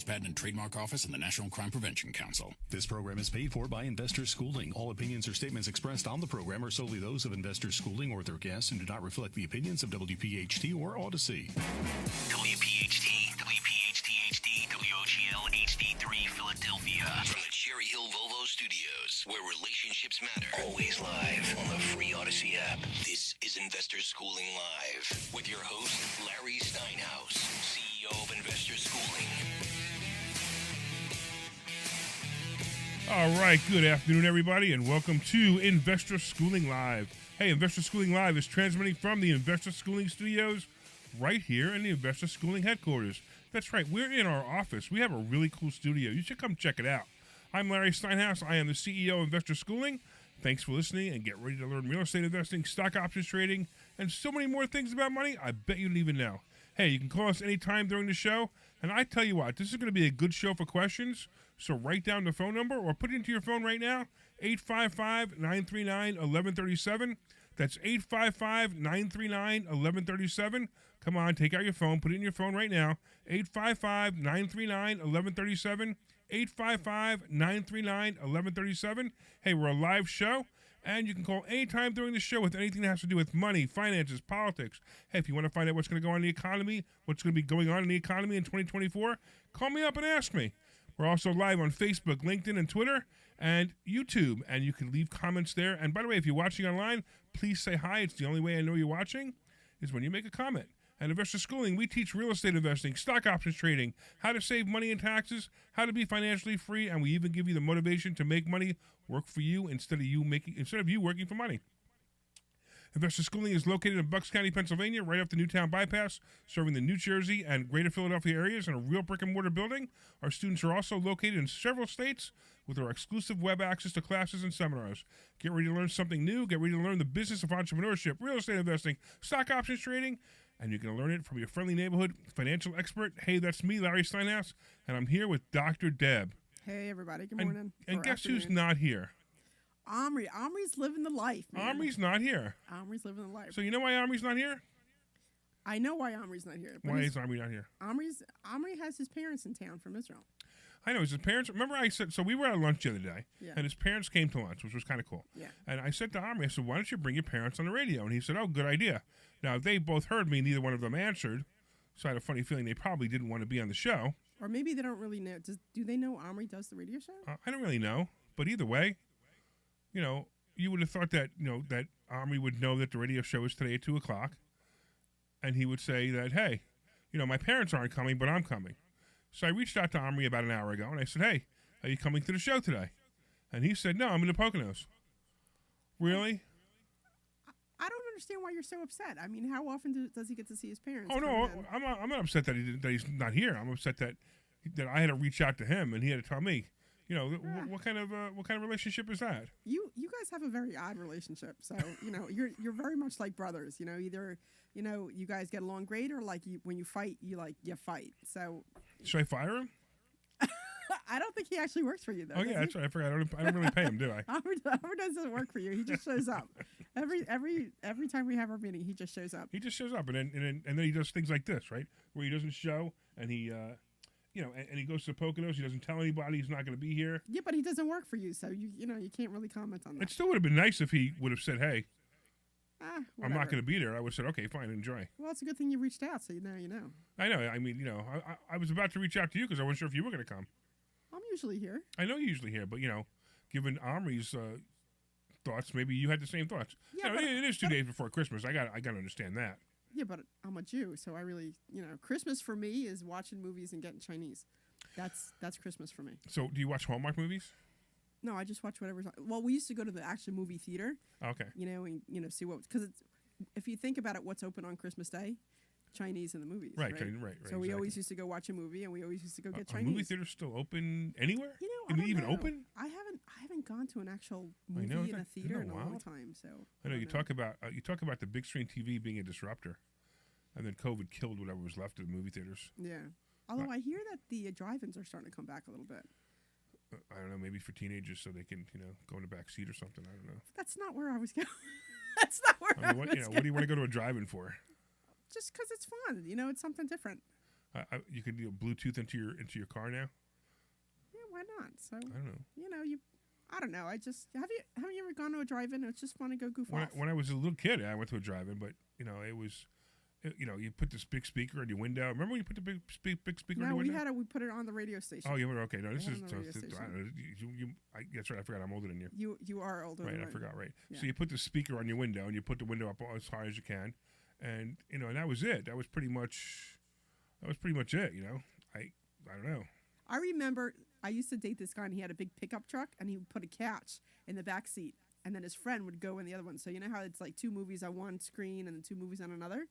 Patent and Trademark Office and the National Crime Prevention Council. This program is paid for by Investor Schooling. All opinions or statements expressed on the program are solely those of Investor Schooling or their guests and do not reflect the opinions of WPHT or Odyssey. WPHT, WPHT-HD, WOGL HD3 Philadelphia. From the Cherry Hill Volvo Studios, where relationships matter. Always live on the free Odyssey app. This is Investor Schooling Live with your host, Larry Steinhouse, CEO of Investor Schooling. All right, good afternoon, everybody, and welcome to Investor Schooling Live. Hey, Investor Schooling Live is transmitting from the Investor Schooling Studios right here in the Investor Schooling headquarters. That's right, we're in our office. We have a really cool studio. You should come check it out. I'm Larry Steinhouse. I am the CEO of Investor Schooling. Thanks for listening, and get ready to learn real estate investing, stock options trading, and so many more things about money I bet you didn't even know. Hey, you can call us anytime during the show, and I tell you what, this is going to be a good show for questions, so write down the phone number or put it into your phone right now, 855-939-1137. That's 855-939-1137. Come on, take out your phone, put it in your phone right now, 855-939-1137, 855-939-1137. Hey, we're a live show, and you can call anytime during the show with anything that has to do with money, finances, politics. Hey, if you want to find out what's going to go on in the economy, what's going to be going on in the economy in 2024, call me up and ask me. We're also live on Facebook, LinkedIn, and Twitter, and YouTube, and you can leave comments there. And by the way, if you're watching online, please say hi. It's the only way I know you're watching is when you make a comment. At Investor Schooling, we teach real estate investing, stock options trading, how to save money and taxes, how to be financially free, and we even give you the motivation to make money work for you instead of you working for money. Investor Schooling is located in Bucks County, Pennsylvania, right off the Newtown Bypass, serving the New Jersey and greater Philadelphia areas in a real brick-and-mortar building. Our students are also located in several states with our exclusive web access to classes and seminars. Get ready to learn something new. Get ready to learn the business of entrepreneurship, real estate investing, stock options trading, and you can learn it from your friendly neighborhood financial expert. Hey, that's me, Larry Steinhouse, and I'm here with Dr. Deb. Hey, everybody. Good morning. And guess who's not here? Omri. Omri's living the life, man. Omri's not here. Omri's living the life. So you know why Omri's not here? I know why Omri's not here. Why is Omri not here? Omri has his parents in town from Israel. I know. His parents, remember I said, so we were at lunch the other day, and his parents came to lunch, which was kind of cool. Yeah. And I said to Omri, I said, why don't you bring your parents on the radio? And he said, oh, good idea. Now, they both heard me. Neither one of them answered. So I had a funny feeling they probably didn't want to be on the show. Or maybe they don't really know. Do they know Omri does the radio show? I don't really know. But either way, you know, you would have thought that, you know, that Omri would know that the radio show is today at 2 o'clock. And he would say that, hey, you know, my parents aren't coming, but I'm coming. So I reached out to Omri about an hour ago, and I said, hey, are you coming to the show today? And he said, no, I'm in the Poconos. Really? I don't understand why you're so upset. I mean, how often does he get to see his parents? Oh, no, I'm not upset that he's not here. I'm upset that I had to reach out to him, and he had to tell me. You know, what kind of relationship is that? You guys have a very odd relationship. So, you know, you're very much like brothers. You know, either, you know, you guys get along great, or like when you fight, you fight. So should I fire him? I don't think he actually works for you, though. Oh yeah, that's right. I forgot. I don't really pay him, do I? Omri doesn't work for you. He just shows up. Every time we have our meeting, he just shows up. He just shows up, and then he does things like this, right? Where he doesn't show, and he. You know, and he goes to the Poconos. He doesn't tell anybody he's not going to be here. Yeah, but he doesn't work for you, so you know you can't really comment on that. It still would have been nice if he would have said, "Hey, I'm not going to be there." I would have said, "Okay, fine, enjoy." Well, it's a good thing you reached out, so now you know. I know. I mean, you know, I was about to reach out to you because I wasn't sure if you were going to come. I'm usually here. I know you're usually here, but you know, given Omri's thoughts, maybe you had the same thoughts. Yeah, you know, it is 2 days before Christmas. I got to understand that. Yeah, but I'm a Jew, so I really, you know, Christmas for me is watching movies and getting Chinese. That's Christmas for me. So, do you watch Hallmark movies? No, I just watch whatever's on. Well, we used to go to the actual movie theater. Okay. You know, and see what, because if you think about it, what's open on Christmas Day? Chinese in the movies. Right. Right. So exactly. we always used to go watch a movie, and we always used to go get Chinese. Are movie theaters still open anywhere? You know, even open? I haven't gone to an actual movie in a theater in a long time. So I know you talk about the big screen TV being a disruptor, and then COVID killed whatever was left of the movie theaters. Yeah. Although I hear that the drive-ins are starting to come back a little bit. I don't know, maybe for teenagers so they can, you know, go in the back seat or something. I don't know. That's not where I was going. That's not where I was going. What do you want to go to a drive-in for? Just because it's fun. You know, it's something different. You can Bluetooth into your car now. Yeah, why not? So I don't know. I don't know. Haven't you ever gone to a drive-in? It's just fun to go goof off. When I was a little kid, I went to a drive-in, but it was. You put this big speaker on your window. Remember when you put the big speaker on your window? No, we put it on the radio station. Oh, you were okay. No, this is. That's right. I forgot. I'm older than you. You are older. Right, than I forgot. Right. Yeah. So you put the speaker on your window, and you put the window up as high as you can, and and that was it. That was pretty much it. I don't know. I remember I used to date this guy, and he had a big pickup truck, and he would put a couch in the back seat, and then his friend would go in the other one. So you know how it's like 2 movies on one screen and then 2 movies on another.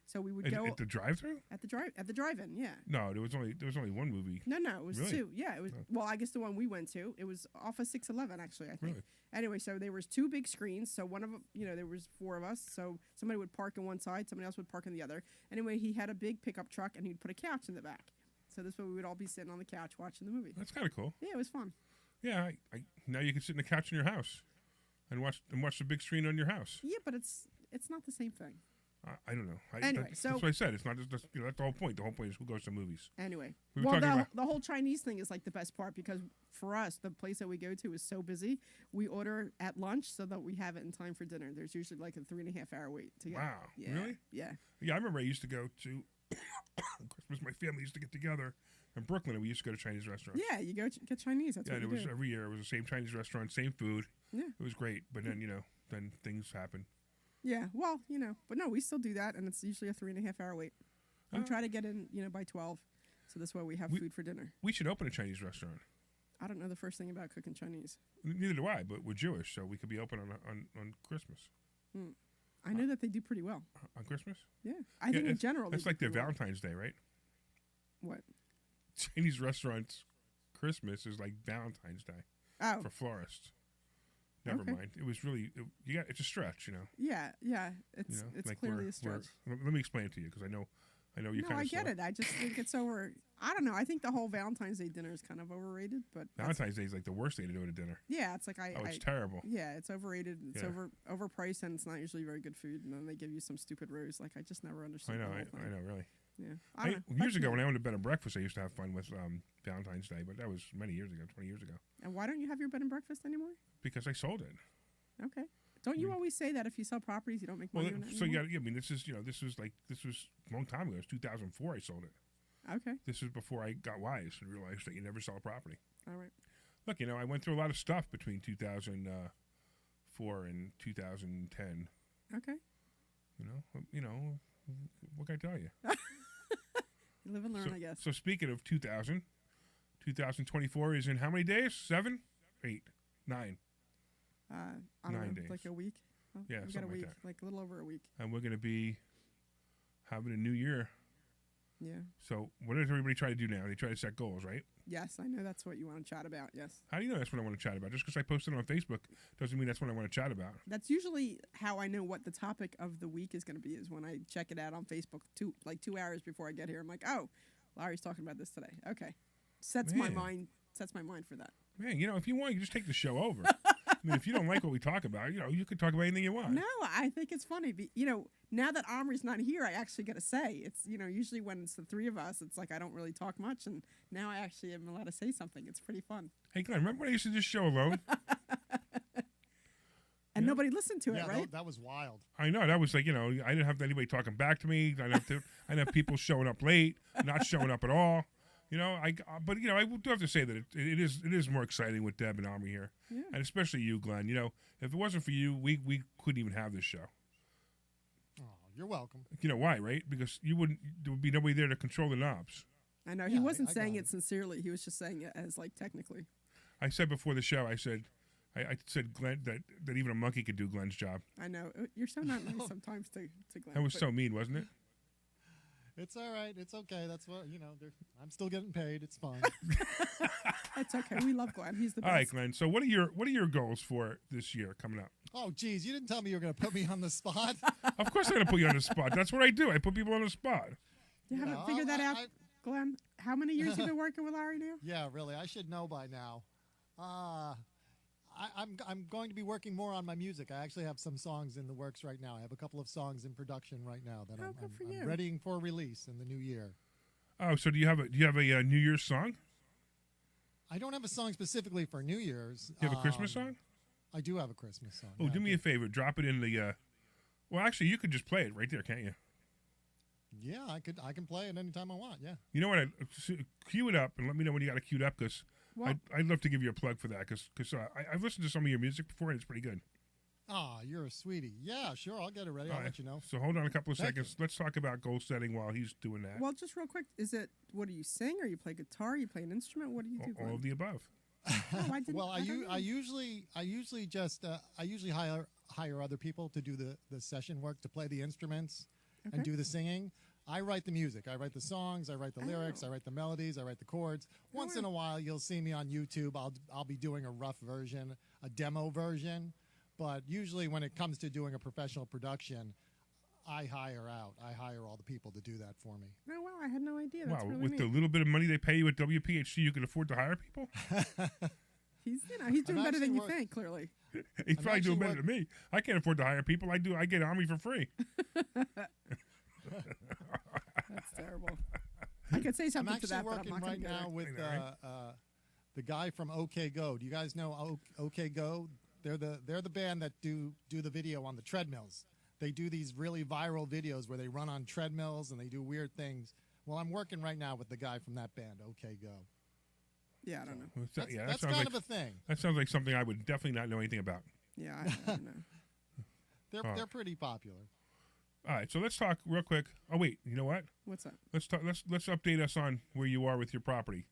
So we would go at the drive-through. At the drive-in, yeah. No, there was only one movie. No, it was Really? 2. Yeah, it was. Well, I guess the one we went to, it was off of 611, actually. I think. Really? Anyway, so there was 2 big screens. So one of them, there was 4 of us. So somebody would park on one side, somebody else would park on the other. Anyway, he had a big pickup truck, and he'd put a couch in the back. So this way we would all be sitting on the couch watching the movie. That's kind of cool. Yeah, it was fun. Yeah, now you can sit in the couch in your house, and watch the big screen on your house. Yeah, but it's not the same thing. I don't know. Anyway, that's what I said. It's not just that's the whole point. The whole point is who goes to movies. Anyway, We were talking about- the whole Chinese thing is like the best part because for us, the place that we go to is so busy. We order at lunch so that we have it in time for dinner. There's usually like a 3.5 hour wait to get. Wow, Yeah, really? Yeah. Yeah, I remember I used to go to Christmas. My family used to get together in Brooklyn, and we used to go to Chinese restaurants. Yeah, you go get Chinese. That's Yeah, what and you it was do. every year. It was the same Chinese restaurant, same food. Yeah. It was great, but then then things happen. Yeah, well, but no, we still do that, and it's usually a 3.5 hour wait. We try to get in, by 12, so this way we have food for dinner. We should open a Chinese restaurant. I don't know the first thing about cooking Chinese. Neither do I, but we're Jewish, so we could be open on Christmas. I know that they do pretty well. On Christmas? Yeah, I think in general. It's they like do their pretty well. Valentine's Day, right? What? Chinese restaurants, Christmas is like Valentine's Day Oh, for florists. Never Okay. mind. It was really it's a stretch, yeah. It's like clearly we're- a stretch. Let me explain it to you because I know you No, kind of. I get it. I just think it's over. I don't know. I think the whole Valentine's Day dinner is kind of overrated, but Valentine's Day is like the worst day to do at a dinner. yeah, it's like It's terrible. Yeah, it's overrated. It's Yeah. overpriced, and it's not usually very good food. And then they give you some stupid rose. Like I just never understood. I know, the whole thing. I know, really. Yeah, I don't know. Years But- ago, when I owned a bed and breakfast, I used to have fun with Valentine's Day, but that was many years ago, 20 years ago, And why don't you have your bed and breakfast anymore? because I sold it. Okay. Don't you always say that if you sell properties, you don't make Well, money on it so anymore? I mean, this was a long time ago. It was 2004. I sold it. Okay. This was before I got wise and realized that you never sell a property. All right. Look, I went through a lot of stuff between 2004 and 2010. Okay. What can I tell you? You live and learn, I guess. So speaking of 2024 is in how many days? 7, 8, 9. I don't 9 know, days. like a week. Oh, Yeah, we got a something like week, that. like a little over a week. And we're going to be having a new year. Yeah. So what does everybody try to do now? They try to set goals, right? Yes, I know that's what you want to chat about. Yes. How do you know that's what I want to chat about? Just because I posted it on Facebook doesn't mean that's what I want to chat about. That's usually how I know what the topic of the week is going to be. Is when I check it out on Facebook 2 hours before I get here. I'm like, oh, Larry's talking about this today. Okay, sets my Man. mind for that. Man, if you want, you just take the show over. I mean, if you don't like what we talk about, you could talk about anything you want. No, I think it's funny. Now that Omri's not here, I actually got to say it's usually when it's the 3 of us, it's like I don't really talk much, and now I actually am allowed to say something. It's pretty fun. Hey, Glenn, remember when I used to just show alone? And nobody listened to it, right? That was wild. I know that was like I didn't have anybody talking back to me. I didn't have people showing up late, not showing up at all. I do have to say that it is more exciting with Deb and Omri here, Yeah. and especially you, Glenn. If it wasn't for you, we couldn't even have this show. Oh, you're welcome. You know why, right? Because there would be nobody there to control the knobs. I know Yeah, he wasn't I saying got it sincerely. He was just saying it as like technically. I said before the show, I said Glenn that even a monkey could do Glenn's job. I know you're so not nice sometimes to Glenn. That was but- so mean, wasn't it? It's all right. It's okay. That's what I'm still getting paid. It's fine. It's okay. We love Glenn. He's the best. All right, Glenn. So what are your goals for this year coming up? Oh, geez, you didn't tell me you were going to put me on the spot. Of course, I'm going to put you on the spot. That's what I do. I put people on the spot. You haven't No, figured that out, I- Glenn? How many years you been working with Larry now? Yeah, really. I should know by now. I'm going to be working more on my music. I actually have some songs in the works right now. I have a couple of songs in production right now that Oh, good for you. I'm readying for release in the new year. Oh, so do you have a New Year's song? I don't have a song specifically for New Year's. You have a Christmas song? I do have a Christmas song. Oh, yeah, do me a favor. Drop it in the. Well, actually, you could just play it right there, can't you? Yeah, I can play it anytime I want. Yeah. You know what? Cue it up and let me know when you got it queued up because Well- I'd love to give you a plug for that because I've listened to some of your music before and it's pretty good. Ah, you're a sweetie. Yeah, sure. I'll get it ready. All I'll right. let you know. So hold on a couple of Thank seconds. Let's talk about goal setting while he's doing that. Well, just real quick, what do you sing, or you play guitar, you play an instrument? What do you do? All of the above. Oh, I didn't. Well, I don't know. I usually hire other people to do the session work, to play the instruments and Okay. do the singing. I write the music. I write the songs. I write the lyrics. I write the melodies. I write the chords. Once in a while, you'll see me on YouTube. I'll be doing a rough version, a demo version. But usually, when it comes to doing a professional production, I hire all the people to do that for me. Oh, wow, I had no idea. That's Wow, really with neat. the little bit of money they pay you at WPHT, you can afford to hire people? He's doing better than actually you work- think, clearly. He's I'm probably doing actually better than me. I can't afford to hire people. I get Omri for free. That's terrible. I could say I'm something to actually that, but I'm working not going right to now with I know, right? the guy from OK Go. Do you guys know OK Go? They're the band that do the video on the treadmills. They do these really viral videos where they run on treadmills and they do weird things. Well, I'm working right now with the guy from that band, OK Go. Yeah, I don't know. That's, Yeah, that that's sounds kind like, of a thing. that sounds like something I would definitely not know anything about. Yeah, I don't know. They're pretty popular. All right, so let's talk real quick. Oh wait, you know what? What's up? Let's talk. Let's update us on where you are with your property.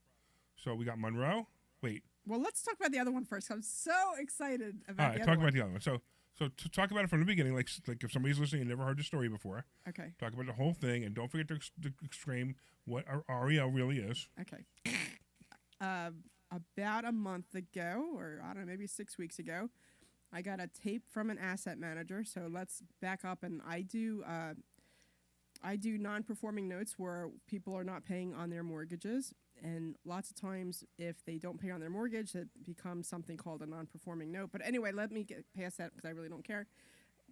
So we got Monroe. Wait. Well, let's talk about the other one first. I'm so excited about All right, the talk other about one. the other one. So to talk about it from the beginning, like if somebody's listening and never heard the story before, Okay. talk about the whole thing, and don't forget to exclaim what our REL really is. Okay. About a month ago, or I don't know, maybe 6 weeks ago, I got a tape from an asset manager. So let's back up, and I do non-performing notes where people are not paying on their mortgages, and lots of times if they don't pay on their mortgage, it becomes something called a non-performing note. But anyway, let me get past that because I really don't care.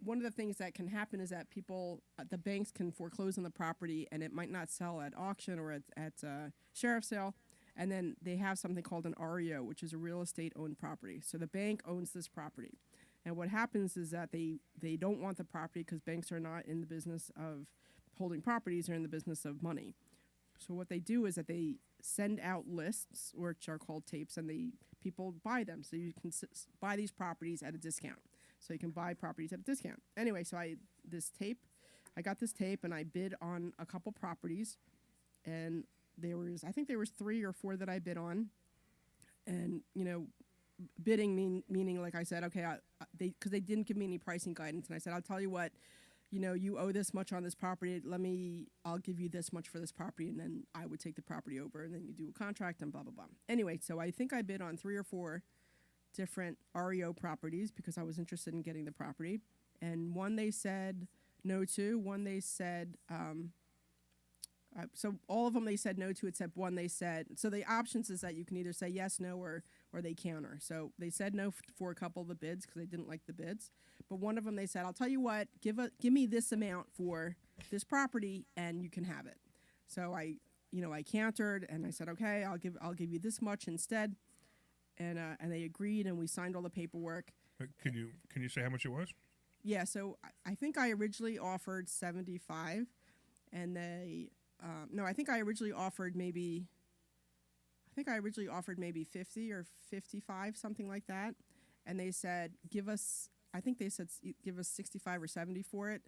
One of the things that can happen is that the banks can foreclose on the property, and it might not sell at auction or at sheriff's sale. And then they have something called an REO, which is a real estate owned property. So the bank owns this property. And what happens is that they don't want the property because banks are not in the business of holding properties, they're in the business of money. So what they do is that they send out lists, which are called tapes, and people buy them. So you can buy these properties at a discount. So you can buy properties at a discount. Anyway, so I got this tape, and I bid on a couple properties, and I think there was 3 or 4 that I bid on, and bidding meaning like I said, okay, because they didn't give me any pricing guidance, and I said, I'll tell you what, you owe this much on this property. I'll give you this much for this property, and then I would take the property over, and then you do a contract and blah blah blah. Anyway, so I think I bid on 3 or 4 different REO properties because I was interested in getting the property, and one they said no to, one they said. So all of them they said no to except one they said. So the options is that you can either say yes, no, or they counter. So they said no for a couple of the bids because they didn't like the bids. But one of them they said, I'll tell you what, give me this amount for this property and you can have it. So I countered and I said, okay, I'll give you this much instead. And they agreed and we signed all the paperwork. Can you say how much it was? Yeah. So I think I originally offered 75, and they. No, I think I originally offered maybe 50 or 55, something like that. And they said, give us 65 or 70 for it.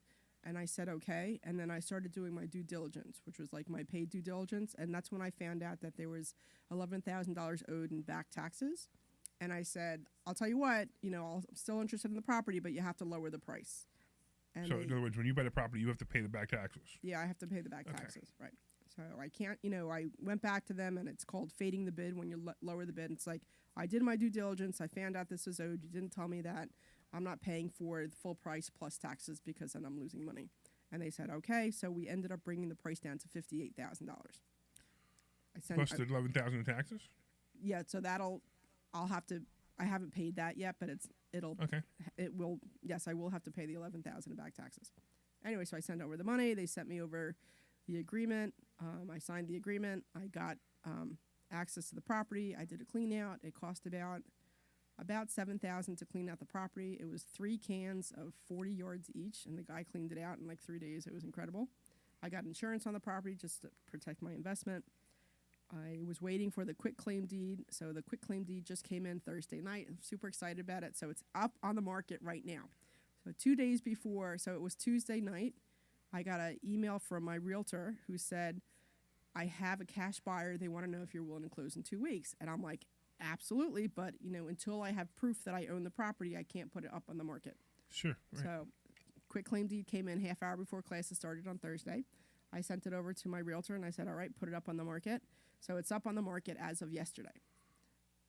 And I said, okay. And then I started doing my due diligence, which was like my paid due diligence. And that's when I found out that there was $11,000 owed in back taxes. And I said, I'll tell you what, I'm still interested in the property, but you have to lower the price. And So in other words, when you buy the property, you have to pay the back taxes. Yeah, I have to pay the back Okay. taxes, right? So I can't, I went back to them, and it's called fading the bid when you lower the bid. It's like, I did my due diligence. I found out this was owed. You didn't tell me that. I'm not paying for the full price plus taxes because then I'm losing money. And they said, okay. So we ended up bringing the price down to $58,000. Plus the $11,000 in taxes? Yeah, so I haven't paid that yet, but yes, I will have to pay the $11,000 in back taxes. Anyway, so I sent over the money. They sent me over the agreement. I signed the agreement. I got access to the property. I did a clean out. It cost about $7,000 to clean out the property. It was 3 cans of 40 yards each, and the guy cleaned it out in like 3 days. It was incredible. I got insurance on the property just to protect my investment. I was waiting for the quit claim deed. So the quit claim deed just came in Thursday night. I'm super excited about it. So it's up on the market right now. So 2 days before, so it was Tuesday night, I got an email from my realtor who said, I have a cash buyer. They want to know if you're willing to close in 2 weeks. And I'm like, absolutely. But, until I have proof that I own the property, I can't put it up on the market. Sure. Right. So quit claim deed came in half hour before classes started on Thursday. I sent it over to my realtor and I said, all right, put it up on the market. So it's up on the market as of yesterday.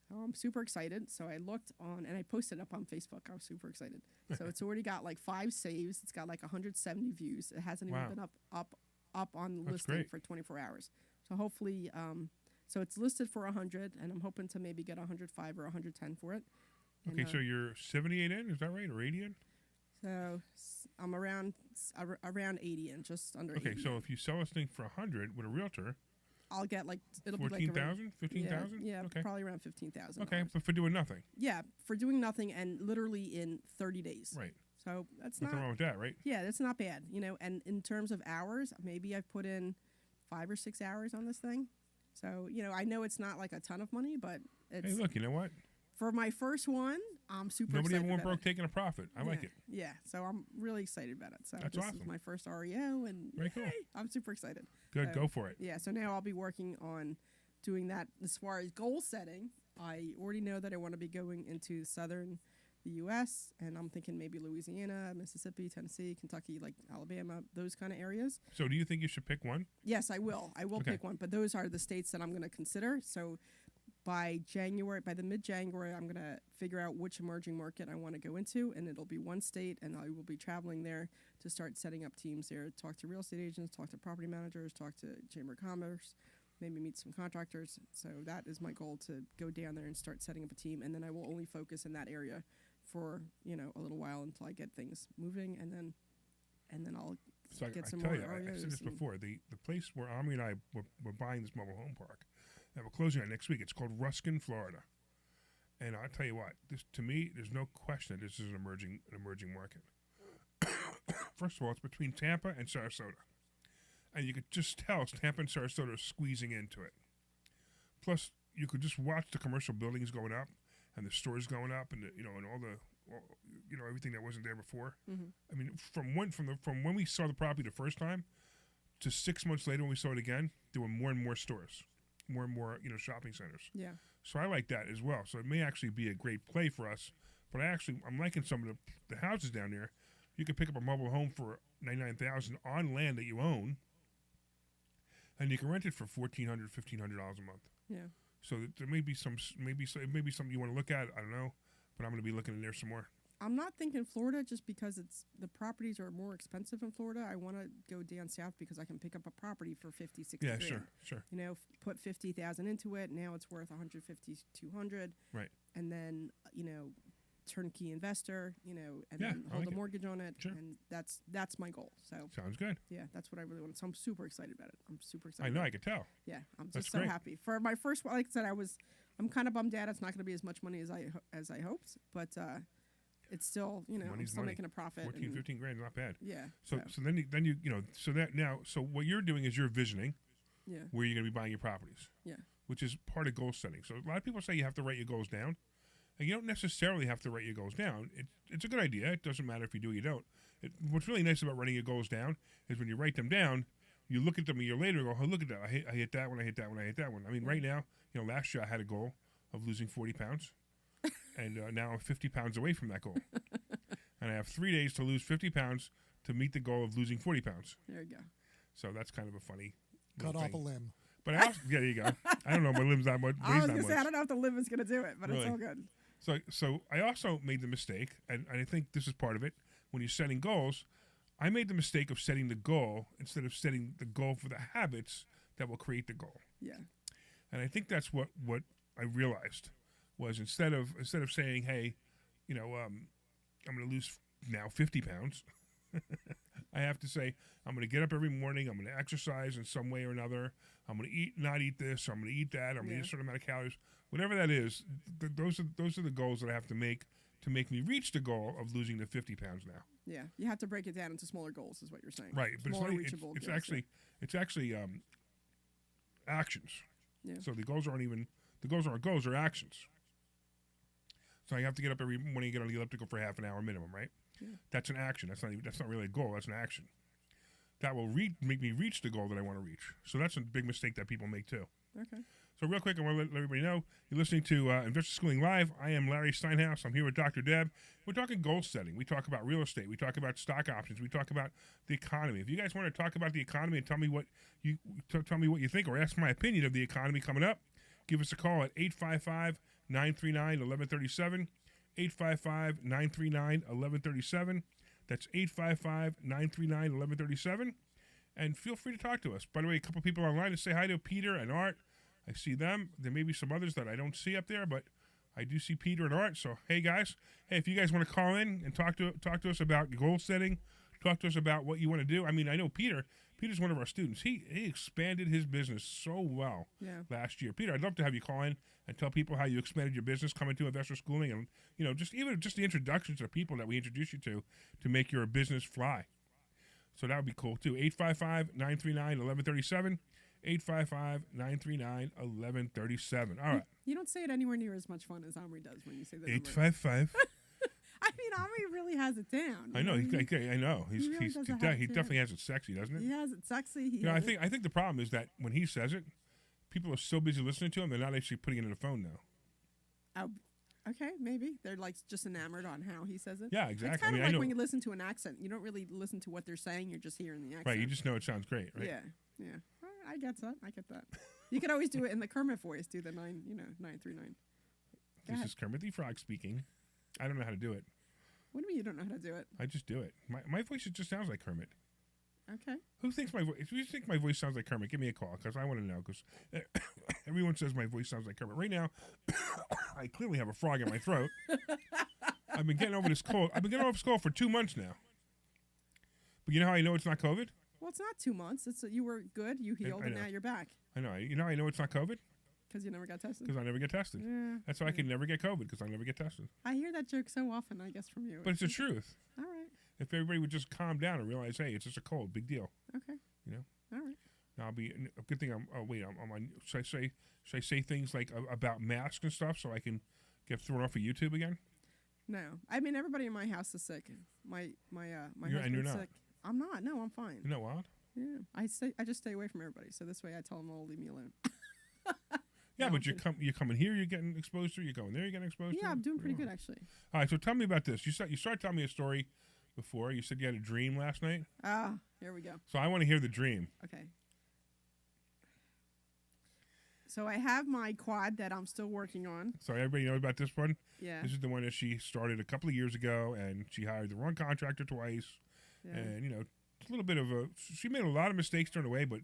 So I'm super excited. So I looked on, and I posted it up on Facebook. I was super excited. So it's already got like 5 saves. It's got like 170 views. It hasn't even been up on the listing for 24 hours. So hopefully, so it's listed for 100, and I'm hoping to maybe get 105 or 110 for it. Okay, so you're 78 in, is that right, or 80 in? So I'm around 80 in, just under 80. Okay, so if you sell this thing for 100 with a realtor, I'll get like, it'll 14,000, be like 15,000? Yeah, Okay. probably around 15,000. Okay, but for doing nothing. Yeah, for doing nothing and literally in 30 days. Right. So that's Nothing wrong with that, right? Yeah, that's not bad. And in terms of hours, maybe I've put in 5 or 6 hours on this thing. So, I know it's not like a ton of money, but it's. Hey, look, you know what? For my first one, I'm super Nobody excited ever went about broke it. taking a profit. I like it. Yeah, so I'm really excited about it. So That's this awesome. is my first REO, and Very cool. I'm super excited. Good, So, go for it. Yeah, so now I'll be working on doing that as far as goal setting. I already know that I want to be going into southern the U.S., and I'm thinking maybe Louisiana, Mississippi, Tennessee, Kentucky, like Alabama, those kind of areas. So do you think you should pick one? Yes, I will. I will Okay. pick one, but those are the states that I'm going to consider. So by the mid-January, I'm going to figure out which emerging market I want to go into, and it'll be one state, and I will be traveling there to start setting up teams there, talk to real estate agents, talk to property managers, talk to Chamber of Commerce, maybe meet some contractors. So that is my goal, to go down there and start setting up a team, and then I will only focus in that area for, a little while until I get things moving, and then I'll get some more I said this REOs. before. The place where Omri and I were buying this mobile home park, that we're closing on next week, it's called Ruskin, Florida. And I'll tell you what, this, to me, there's no question that this is an emerging market. First of all, it's between Tampa and Sarasota. And you could just tell Tampa and Sarasota are squeezing into it. Plus, you could just watch the commercial buildings going up and the stores going up, and and all everything that wasn't there before. Mm-hmm. I mean, from when we saw the property the first time to 6 months later when we saw it again, there were more and more stores, more and more shopping centers. Yeah. So I like that as well. So it may actually be a great play for us. But I'm liking some of the houses down there. You can pick up a mobile home for $99,000 on land that you own, and you can rent it for $1,400, $1,500 a month. Yeah. So there may be something you want to look at. I don't know, but I'm going to be looking in there some more. I'm not thinking Florida just because the properties are more expensive in Florida. I want to go down south because I can pick up a property for 50, 60 Yeah, grand. sure. Put 50,000 into it. Now it's worth 150, 200. Right. And then, turnkey investor, and Yeah, then I hold like a it. mortgage on it. Sure. And that's my goal. So Sounds good. yeah, that's what I really want. So I'm super excited about it. I'm super excited. I know, about I it. could tell. Yeah, I'm That's just so great. happy for my first one. Like I said, I'm kind of bummed out. It's not going to be as much money as I hoped, but it's still I'm Money's still money. making a profit. 14, and- 15 grand, not bad. Yeah. So then you so what you're doing is you're visioning Yeah. where you're going to be buying your properties, Yeah. which is part of goal setting. So a lot of people say you have to write your goals down, and you don't necessarily have to write your goals down. It's a good idea. It doesn't matter if you do or you don't. What's really nice about writing your goals down is when you write them down, you look at them a year later and go, oh, look at that. I hit that one, I hit that one, I hit that one. I mean, right now, last year I had a goal of losing 40 pounds, and now I'm 50 pounds away from that goal. And I have 3 days to lose 50 pounds to meet the goal of losing 40 pounds. There you go. So that's kind of a funny Cut little off a thing. limb. But I also, yeah, there you go. I don't know, my limb's not much. I weighs was not gonna say I much. don't know if the limb is gonna do it, but it's Really? all good. So I also made the mistake, and I think this is part of it. When you're setting goals, I made the mistake of setting the goal instead of setting the goal for the habits that will create the goal. Yeah. And I think that's what I realized was instead of saying, hey, I'm going to lose now 50 pounds. I have to say, I'm going to get up every morning. I'm going to exercise in some way or another. I'm going to not eat this. I'm going to eat that. I'm going to eat a certain amount of calories. Whatever that is, those are the goals that I have to make me reach the goal of losing the 50 pounds now. Yeah, you have to break it down into smaller goals, is what you're saying. Right, but Smaller, it's reachable it's goals, actually it's actually actions. Yeah. So the goals aren't goals, they're actions. So I have to get up every morning and get on the elliptical for half an hour minimum, right? Yeah. That's an action. That's not really a goal. That's an action. That will make me reach the goal that I want to reach. So that's a big mistake that people make too. Okay. So real quick, I want to let everybody know, you're listening to Investor Schooling Live. I am Larry Steinhouse. I'm here with Dr. Deb. We're talking goal setting. We talk about real estate. We talk about stock options. We talk about the economy. If you guys want to talk about the economy and tell me what you think or ask my opinion of the economy coming up, give us a call at 855-939-1137, 855-939-1137. That's 855-939-1137. And feel free to talk to us. By the way, a couple people online to say hi to Peter and Art. I see them. There may be some others that I don't see up there, but I do see Peter and Art. So, hey, guys. Hey, if you guys want to call in and talk to us about goal setting, talk to us about what you want to do. I mean, I know Peter's one of our students. He expanded his business so well last year. Peter, I'd love to have you call in and tell people how you expanded your business coming to Investor Schooling and, just the introductions of people that we introduce you to make your business fly. So that would be cool, too. 855-939-1137. 855-939-1137. All right. You don't say it anywhere near as much fun as Omri does when you say that. 855. I mean, Omri really has it down. I know. I know. He definitely has it sexy, doesn't it? He has it sexy. I think the problem is that when he says it, people are so busy listening to him, they're not actually putting it in the phone now. Oh, okay, maybe they're like just enamored on how he says it. Yeah, exactly. It's kind of like when you listen to an accent, you don't really listen to what they're saying; you're just hearing the accent. Right. You just know it sounds great, right? Yeah. I get that. You could always do it in the Kermit voice. Do the 939. This is Kermit the Frog speaking. I don't know how to do it. What do you mean you don't know how to do it? I just do it. My voice just sounds like Kermit. Okay. Who thinks my voice? If you think my voice sounds like Kermit, give me a call because I want to know. Because everyone says my voice sounds like Kermit. Right now, I clearly have a frog in my throat. I've been getting over this cold. I've been getting over this cold for 2 months now. But you know how I know it's not COVID? Well, it's not 2 months. You were good. You healed, and now you're back. I know. You know how I know it's not COVID? Because you never got tested. Because I never get tested. Yeah. That's why I can never get COVID because I never get tested. I hear that joke so often, I guess, from you. But it's the truth. All right. If everybody would just calm down and realize, hey, it's just a cold, big deal. Okay. All right. Now I'll be a good thing. I'm on. Should I say things like about masks and stuff so I can get thrown off of YouTube again? No, I mean everybody in my house is sick. My husband's and you're not. sick. I'm not. No, I'm fine. Isn't that wild? Yeah, I just stay away from everybody. So this way, I tell them all to leave me alone. Yeah, No, but you're coming here, you're getting exposed to. You're going there, you're getting exposed to. Yeah, I'm doing pretty good actually. All right, so tell me about this. You started telling me a story before. You said you had a dream last night. Here we go. So I want to hear the dream. Okay. So I have my quad that I'm still working on. So everybody knows about this one? Yeah. This is the one that she started a couple of years ago, and she hired the wrong contractor twice. Yeah. And, it's a little bit of she made a lot of mistakes during the way, but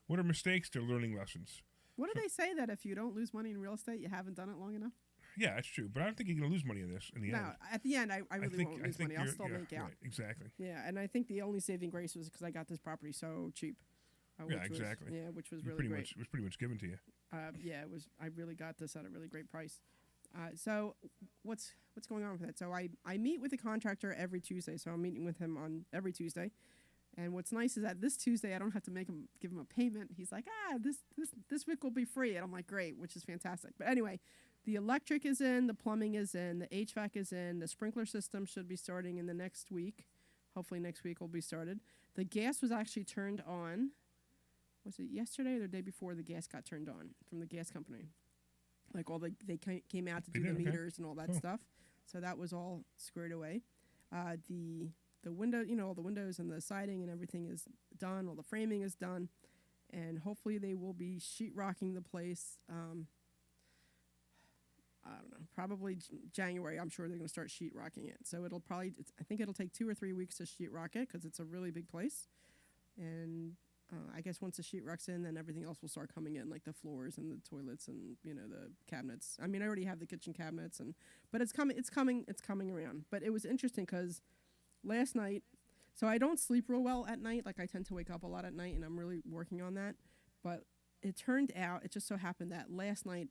what are mistakes? They're learning lessons. What do they say that if you don't lose money in real estate, you haven't done it long enough? Yeah, that's true. But I don't think you're going to lose money in this in the end. No, at the end, I really won't lose money. I'll still make out. Right, exactly. Yeah, and I think the only saving grace was because I got this property so cheap. Yeah, exactly. Which was really great. It was pretty much given to you. Yeah, it was. I really got this at a really great price. So what's going on with that? So I meet with the contractor every Tuesday. So I'm meeting with him on every Tuesday. And what's nice is that this Tuesday I don't have to give him a payment. He's like, this week will be free, and I'm like, great, which is fantastic. But anyway, the electric is in, the plumbing is in, the HVAC is in, the sprinkler system should be starting in the next week. Hopefully next week will be started. The gas was actually turned on. Was it yesterday or the day before the gas got turned on from the gas company? Like they came out to do the meters and all that stuff. So that was all squared away. The window, all the windows and the siding and everything is done. All the framing is done. And hopefully they will be sheetrocking the place. I don't know, probably January. I'm sure they're going to start sheetrocking it. So I think it'll take 2 or 3 weeks to sheetrock it because it's a really big place. And I guess once the sheetrock's in, then everything else will start coming in, like the floors and the toilets and the cabinets. I mean, I already have the kitchen cabinets, but it's coming around. But it was interesting because last night, So I don't sleep real well at night. Like I tend to wake up a lot at night, and I'm really working on that. But it turned out, it just so happened that last night,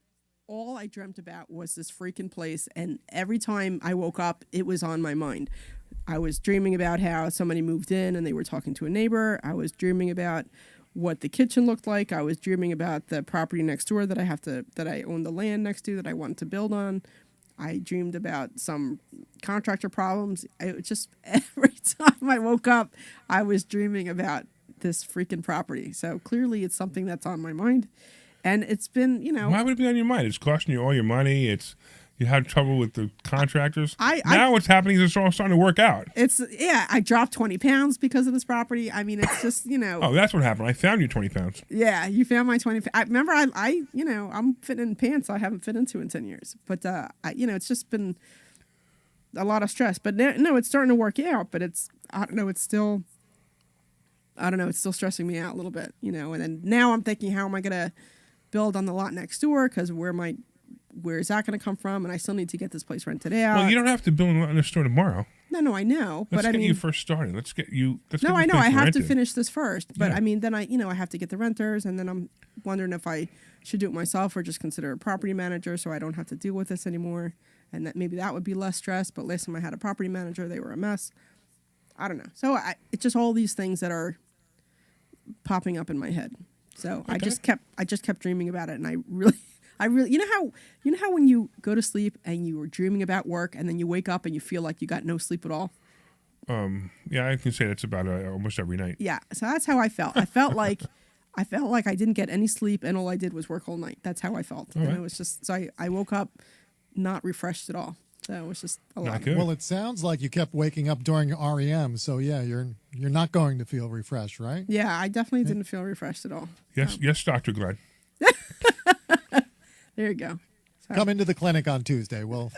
all I dreamt about was this freaking place. And every time I woke up, it was on my mind. I was dreaming about how somebody moved in and they were talking to a neighbor. I was dreaming about what the kitchen looked like. I was dreaming about the property next door that I own the land next to that I wanted to build on. I dreamed about some contractor problems. It just every time I woke up, I was dreaming about this freaking property. So clearly it's something that's on my mind. And it's been, Why would it be on your mind? It's costing you all your money. You had trouble with the contractors. Now what's happening is it's all starting to work out. I dropped 20 pounds because of this property. I mean, it's just, Oh, that's what happened. I found you 20 pounds. Yeah, you found my 20. Remember, I'm fitting in pants I haven't fit into in 10 years. But, it's just been a lot of stress. But no, it's starting to work out. But it's still stressing me out a little bit, And then now I'm thinking, how am I going to build on the lot next door? Because where is that going to come from? And I still need to get this place rented out. Well, you don't have to build a store tomorrow. No, I know. Let's get you first started. Let's get you. No, I know. I have rented. to finish this first. But Yeah. then I have to get the renters, and then I'm wondering if I should do it myself or just consider a property manager so I don't have to deal with this anymore. And that maybe that would be less stress. But last time I had a property manager, they were a mess. I don't know. So it's just all these things that are popping up in my head. So Okay. I just kept dreaming about it, and I really, you know how when you go to sleep and you were dreaming about work, and then you wake up and you feel like you got no sleep at all. Yeah, I can say that's about almost every night. Yeah, so that's how I felt. I felt like I didn't get any sleep, and all I did was work all night. That's how I felt, and right. it was just so I woke up not refreshed at all. So it was just a lot. Not good. Well, it sounds like you kept waking up during REM, so yeah, you're not going to feel refreshed, right? Yeah, I definitely didn't feel refreshed at all. Yes, Dr. Glenn. There you go. So, Come into the clinic on Tuesday. We'll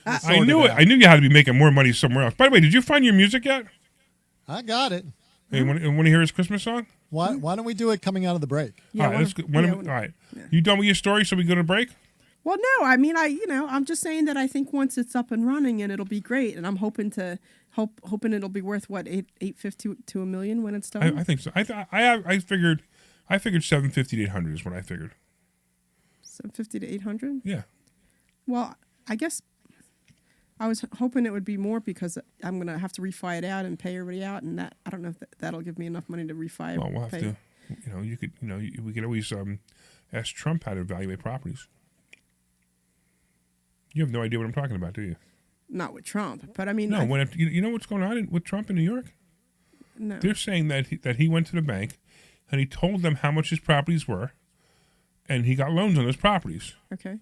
I knew it. I knew you had to be making more money somewhere else. By the way, did you find your music yet? I got it. Hey, you want to hear his Christmas song? Why don't we do it coming out of the break? yeah, All right, let's go. All right. Yeah. You done with your story, so we go to break? Well, no, I mean, I'm just saying that I think once it's up and running, and it'll be great, and I'm hoping it'll be worth what $850 to $1 million when it's done. I think so. I figured 750 to 800 is what I figured. 750 to 800. Yeah. Well, I guess I was hoping it would be more because I'm gonna have to refi it out and pay everybody out, and that I don't know if that'll give me enough money to refi. Well, we'll have to. We could always ask Trump how to evaluate properties. You have no idea what I'm talking about, do you? Not with Trump, but I mean, No. You know what's going on with Trump in New York? no. They're saying that he went to the bank and he told them how much his properties were, and he got loans on those properties. Okay.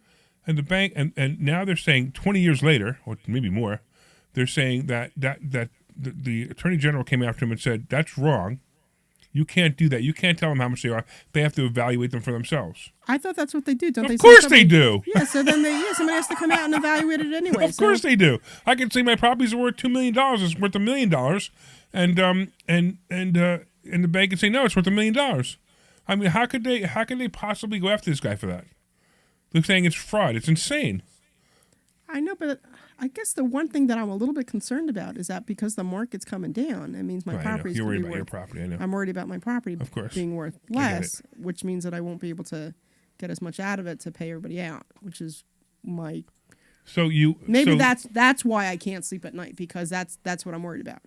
And the bank and now they're saying 20 years later, or maybe more, they're saying that the Attorney General came after him and said that's wrong. You can't do that. You can't tell them how much they are. They have to evaluate them for themselves. I thought that's what they do. Don't they? Of course they do. Yeah. So then somebody has to come out and evaluate it anyway. Of course they do. I can say my properties are worth $2 million. It's worth $1 million, and the bank can say no, it's worth $1 million. I mean, how could they possibly go after this guy for that? They're saying it's fraud. It's insane. I know, but I guess the one thing that I'm a little bit concerned about is that because the market's coming down, it means my property. You're worried about your property. I know. I'm worried about my property Of course. being worth less, which means that I won't be able to get as much out of it to pay everybody out, which is my. So you Maybe so, that's why I can't sleep at night, because that's what I'm worried about.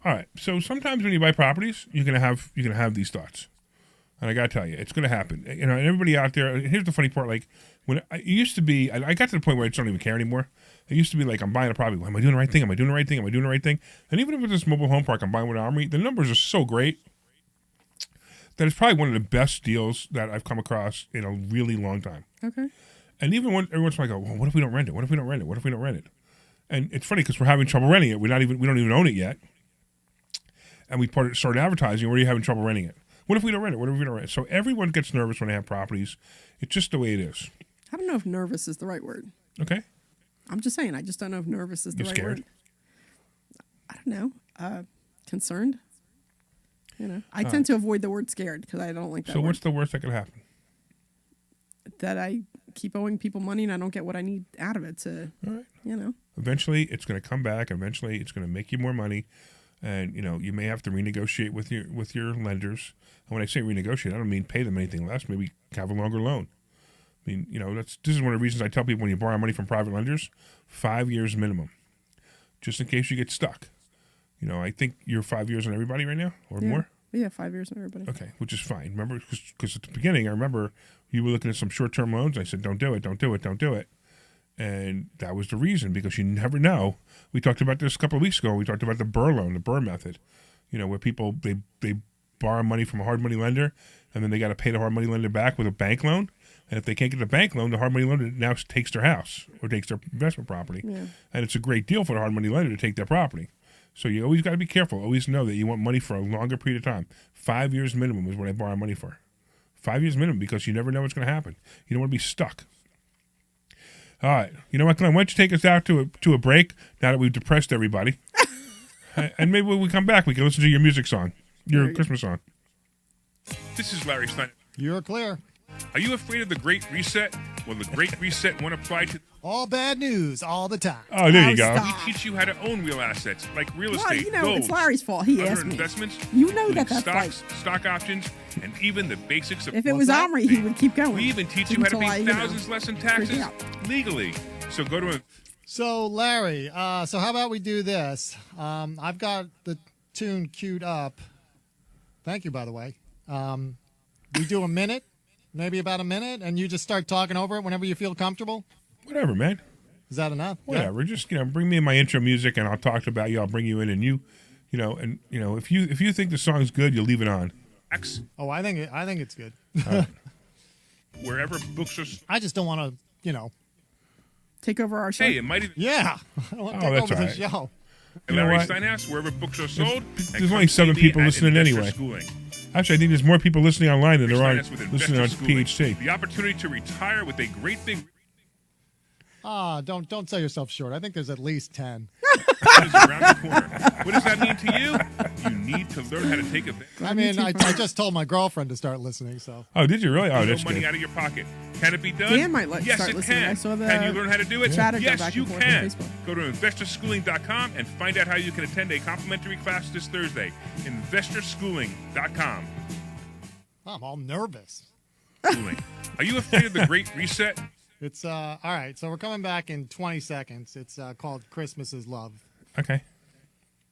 All right. So sometimes when you buy properties, you're gonna have these thoughts, and I gotta tell you, it's gonna happen. And everybody out there. Here's the funny part: like when it used to be, I got to the point where I just don't even care anymore. It used to be like I'm buying a property. Am I doing the right thing? Am I doing the right thing? Am I doing the right thing? And even if it's this mobile home park I'm buying with Omri, the numbers are so great that it's probably one of the best deals that I've come across in a really long time. Okay. And even when every once in a while I go, well, what if we don't rent it? What if we don't rent it? What if we don't rent it? And it's funny because we're having trouble renting it. We don't even own it yet. And we started advertising. We're already having trouble renting it. What if we don't rent it? What if we don't rent it? So everyone gets nervous when they have properties. It's just the way it is. I don't know if nervous is the right word. Okay. I'm just saying. I just don't know if nervous is the You're right scared? word. I don't know. Concerned. I tend to avoid the word scared because I don't like that. So word. what's the worst that could happen? That I keep owing people money and I don't get what I need out of it to, All right. you know. Eventually, it's going to come back. Eventually, it's going to make you more money. And you may have to renegotiate with your lenders. And when I say renegotiate, I don't mean pay them anything less. Maybe have a longer loan. I mean, this is one of the reasons I tell people when you borrow money from private lenders, 5 years minimum, just in case you get stuck. I think you're 5 years on everybody right now or more. Yeah, 5 years on everybody. Okay, which is fine. Remember, because at the beginning, I remember you were looking at some short-term loans. I said, don't do it, don't do it, don't do it. And that was the reason, because you never know. We talked about this a couple of weeks ago. We talked about the Burr loan, the Burr method, where people, they borrow money from a hard money lender, and then they got to pay the hard money lender back with a bank loan. And if they can't get the bank loan, the hard money lender now takes their house or takes their investment property. Yeah. And it's a great deal for the hard money lender to take their property. So you always got to be careful. Always know that you want money for a longer period of time. 5 years minimum is what I borrow money for. 5 years minimum, because you never know what's going to happen. You don't want to be stuck. All right. You know what, Glenn? Why don't you take us out to a break now that we've depressed everybody? And maybe when we come back, we can listen to your music song, your Christmas song. This is Larry Steinhouse. You're clear. Are you afraid of the Great Reset? Well, the Great Reset won't apply to... All bad news all the time. Oh, there you go. Stop. We teach you how to own real assets, like real estate, Well, it's Larry's fault. He other asked me. investments, You know that that's stocks, stock options, and even the basics of... If it was Omri, he would keep going. We even teach you how to pay thousands less in taxes legally. So go to... So, Larry, so how about we do this? I've got the tune queued up. Thank you, by the way. We do a minute. Maybe about a minute, and you just start talking over it whenever you feel comfortable? Whatever, man. Is that enough? Whatever. Yeah. Just, bring me in my intro music, and I'll talk about you. I'll bring you in, and if you think the song's good, you'll leave it on. Oh, I think it's good. Wherever books are... I just don't want to, take over our show. Hey, it might... Yeah. I don't want to take over the show. Larry Steinhouse, wherever books are sold. There's only 7 people listening anyway. Actually, I think there's more people listening online than there are listening on PHT. The opportunity to retire with a great big... Don't sell yourself short. I think there's at least 10. That is around the corner. What does that mean to you? You need to learn how to take it. I mean, I just told my girlfriend to start listening, so... Oh, did you really? Oh, that's money good. out of your pocket. Can it be done? Dan might yes, start it listening. can. I saw the Can you learn how to do it? chatter go Yes, back you and forth can. on Facebook. Go to investorschooling.com and find out how you can attend a complimentary class this Thursday. Investorschooling.com. I'm all nervous. Are you afraid of the Great Reset? It's, all right, so we're coming back in 20 seconds. It's called Christmas is Love. Okay.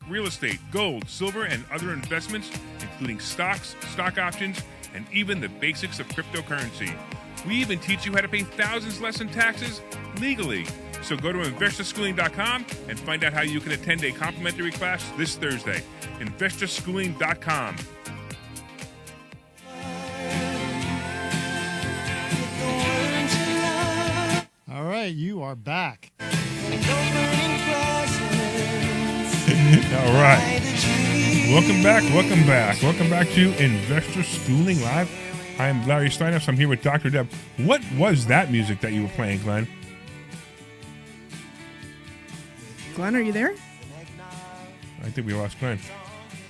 Real estate, gold, silver, and other investments, including stocks, stock options, and even the basics of cryptocurrency. We even teach you how to pay thousands less in taxes legally. So go to investorschooling.com and find out how you can attend a complimentary class this Thursday. Investorschooling.com. All right, you are back. All right. Welcome back to Investor Schooling Live. I am Larry Steinhouse. I'm here with Dr. Deb. What was that music that you were playing, Glenn? Glenn, are you there? I think we lost Glenn.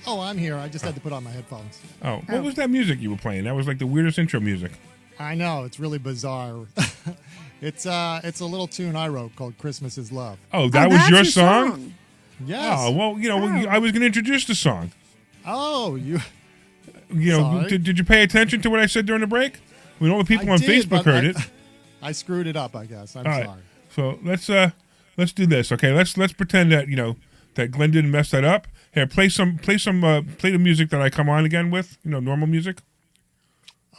Oh, I'm here. I just had to put on my headphones. Oh, what was that music you were playing? That was like the weirdest intro music. I know. It's really bizarre. It's a little tune I wrote called Christmas is Love. Oh, that was your song? Yes. Oh, well, I was going to introduce the song. Oh, did you pay attention to what I said during the break? When all the people on Facebook heard it. I screwed it up, I guess. I'm sorry. So let's do this, okay? Let's pretend that that Glenn didn't mess that up. Here, play the music that I come on again with. Normal music.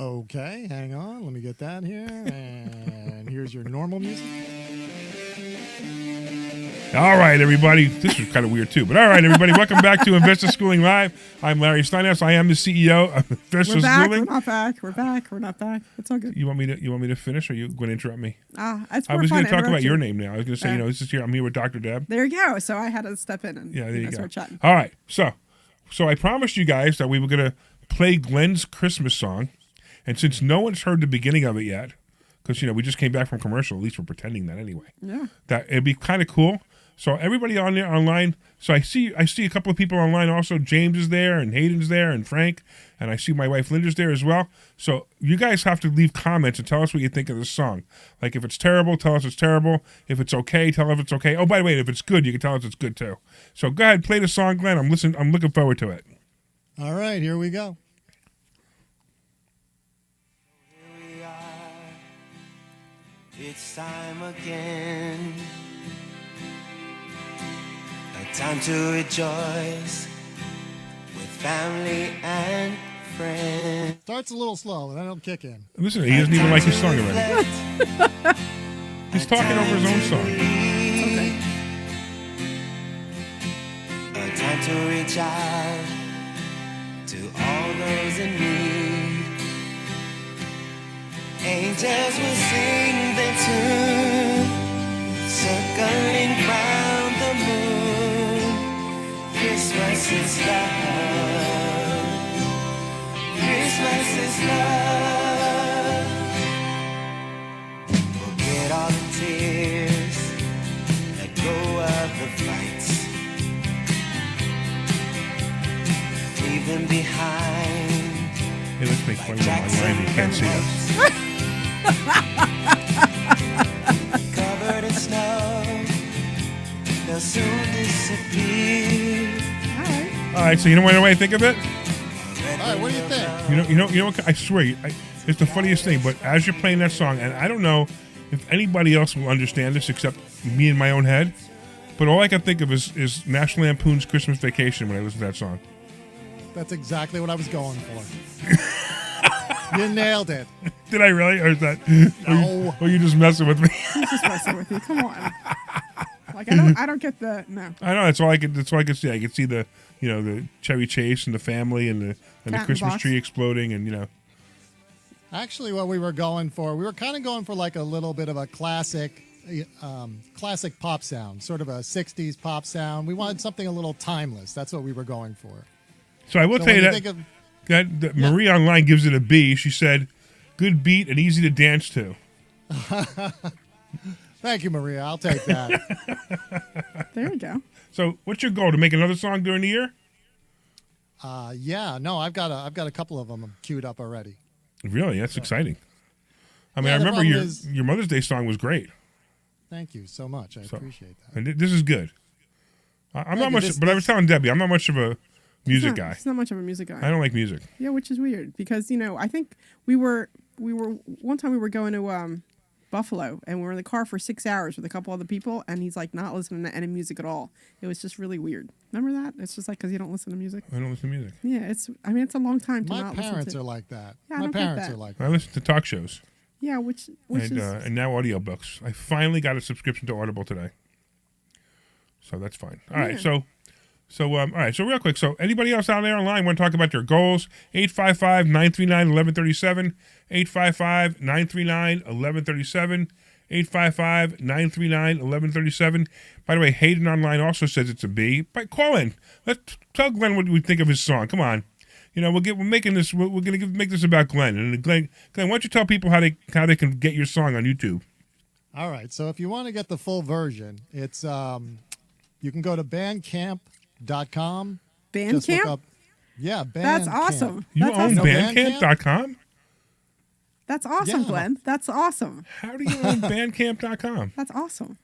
Okay, hang on. Let me get that here. And here's your normal music. All right, everybody. This was kind of weird, too. But all right, everybody. Welcome back to Investor Schooling Live. I'm Larry Steinhouse. I am the CEO of Investor Schooling. We're not back. It's all good. You want me to finish, or are you going to interrupt me? It's I was going to talk about your name now. I was going to say, this is here. I'm here with Dr. Deb. There you go. So I had to step in and there you go. start chatting. All right. So I promised you guys that we were going to play Glenn's Christmas song. And since no one's heard the beginning of it yet, because, we just came back from commercial, at least we're pretending that anyway. Yeah. That it'd be kind of cool So everybody on there online. So I see a couple of people online also. James is there, and Hayden's there, and Frank, and I see my wife Linda's there as well. So you guys have to leave comments and tell us what you think of this song. Like if it's terrible, tell us it's terrible. If it's okay, tell us it's okay. Oh, by the way, if it's good, you can tell us it's good too. So go ahead, play the song, Glenn. I'm looking forward to it. All right, here we go. Here we are. It's time again. A time to rejoice with family and friends. Starts a little slow, and then it'll kick in. Listen, he doesn't even like his song already. He's talking over his own song. Okay. A time to reach out to all those in need. Angels will sing their tune, circling round the moon. Christmas is love. Christmas is love. Forget all the tears, let go of the fights. Leave them behind. Hey, let's make fun of him online. You can't see us. Covered in snow, they'll soon disappear. All right, so you know what I think of it? All right, what do you think? You know what? I swear, it's the funniest thing. But as you're playing that song, and I don't know if anybody else will understand this except me in my own head, but all I can think of is National Lampoon's Christmas Vacation when I listen to that song. That's exactly what I was going for. You nailed it. Did I really? Or is that? No. Or you just messing with me? He's just messing with you. Come on. Like I don't get the no. I know. That's all I could see. I could see the the Chevy Chase and the family and the Cat Christmas box. tree exploding and Actually, what we were going for, we were kind of going for like a little bit of a classic pop sound, sort of a 60s pop sound. We wanted something a little timeless. That's what we were going for. So I will So tell you when that, you think of- that Marie online gives it a B. She said, "Good beat and easy to dance to." Thank you, Maria. I'll take that. There you go. So what's your goal, to make another song during the year? Yeah, no, I've got a couple of them queued up already. Really, that's exciting. I mean, Yeah, I the remember problem is- your Mother's Day song was great, Thank you so much. I appreciate that. and this is good. I'm Thank not you. much, This- but I was telling Debbie, I'm not much of a music guy. He's not much of a music guy. I don't like music. Yeah, which is weird because I think we were one time we were going to Buffalo and we were in the car for 6 hours with a couple other people and he's like not listening to any music at all. It was just really weird. Remember that? It's just like because you don't listen to music. I don't listen to music. Yeah, it's a long time to My not listen parents to. are like that. Yeah, I My don't get parents that. are like I that. listen to talk shows Yeah, which and is and now audiobooks. I finally got a subscription to Audible today, so that's fine. All right, Yeah. So all right, so real quick. So anybody else out there online want to talk about their goals? 855-939-1137, 855-939-1137, 855-939-1137. By the way, Hayden online also says it's a B. But call in. Let's tell Glenn what we think of his song. Come on. We're going to make this about Glenn. And Glenn, why don't you tell people how they can get your song on YouTube? All right, so if you want to get the full version, it's you can go to bandcamp.com. Just look Bandcamp. up, yeah, Bandcamp. That's awesome. You That's own awesome. Bandcamp.com? That's awesome, Yeah. Glenn. That's awesome. How do you own Bandcamp.com? That's awesome.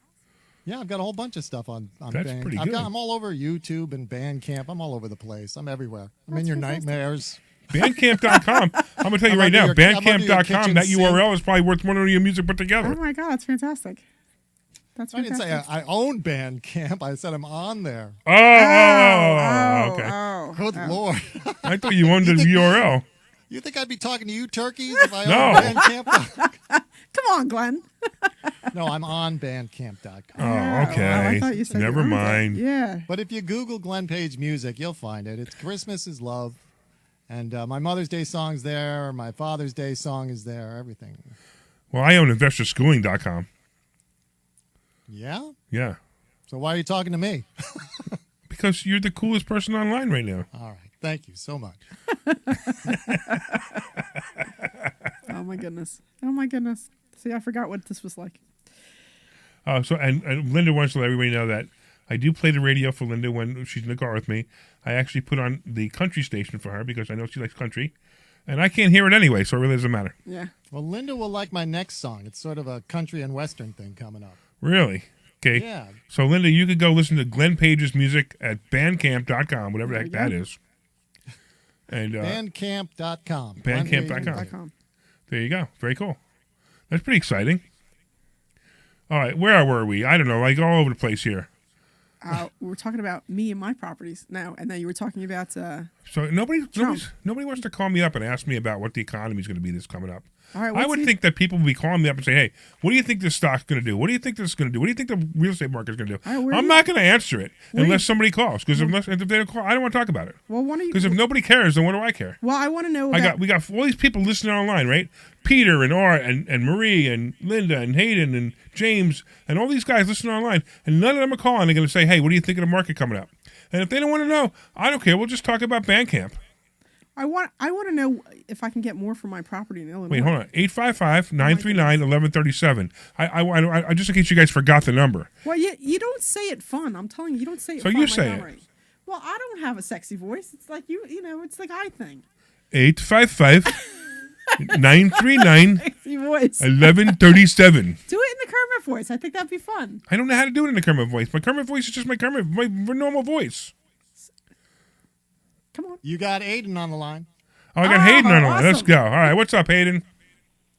Yeah, I've got a whole bunch of stuff on That's Band. pretty good. I'm all over YouTube and Bandcamp. I'm all over the place. I'm everywhere. I'm in That's your fantastic. nightmares. Bandcamp.com. I'm going to tell you I'm right now, under your- I'm under your Bandcamp.com, kitchen that sink. URL is probably worth more than your music put Oh together. my God, that's fantastic. That's I didn't fantastic. say I own Bandcamp. I said I'm on there. Oh, okay. Oh, Good Lord. I thought you owned the URL. You think I'd be talking to you turkeys if I No. owned Bandcamp? come on, Glenn. No, I'm on Bandcamp.com. Oh, okay. I thought you said you Never owned it. mind. Yeah. But if you Google Glenn Page Music, you'll find it. It's Christmas is Love. And my Mother's Day song's there. My Father's Day song is there. Everything. Well, I own investorschooling.com. Yeah? Yeah. So why are you talking to me? Because you're the coolest person online right now. All right. Thank you so much. Oh my goodness. Oh my goodness. See, I forgot what this was like. So Linda wants to let everybody know that I do play the radio for Linda when she's in the car with me. I actually put on the country station for her because I know she likes country. And I can't hear it anyway, so it really doesn't matter. Yeah. Well, Linda will like my next song. It's sort of a country and western thing coming up. Really? Okay. Yeah. So, Linda, you could go listen to Glenn Page's music at bandcamp.com, whatever the heck that is. And Bandcamp.com. Bandcamp.com. There you go. Very cool. That's pretty exciting. All right. Where were we? I don't know. Like all over the place here. We were talking about me and my properties now, and then you were talking about. So nobody wants to call me up and ask me about what the economy is going to be this coming up. All right, I would think that people would be calling me up and say, "Hey, what do you think this stock's going to do? What do you think this is going to do? What do you think the real estate market is going to do?" All right, I'm not going to answer it unless somebody calls. Because if they don't call, I don't want to talk about it. Well, because if nobody cares, then what do I care? Well, I want to know. We got all these people listening online, right? Peter and Art and Marie and Linda and Hayden and James and all these guys listening online, and none of them are calling. They're going to say, "Hey, what do you think of the market coming up?" And if they don't want to know, I don't care. We'll just talk about Bandcamp. I want to know if I can get more for my property in Illinois. Wait, hold on. 855-939-1137. I just in case you guys forgot the number. Well, you don't say it fun. I'm telling you, you don't say it so fun. You say it. Right. Well, I don't have a sexy voice. It's like you know, it's like I think. 855-939-1137. Do it in the Kermit voice. I think that'd be fun. I don't know how to do it in the Kermit voice. My Kermit voice is just my normal voice. Come on. You got Aiden on the line. Oh, I got Hayden on the line. Awesome. Let's go. All right, what's up, Hayden?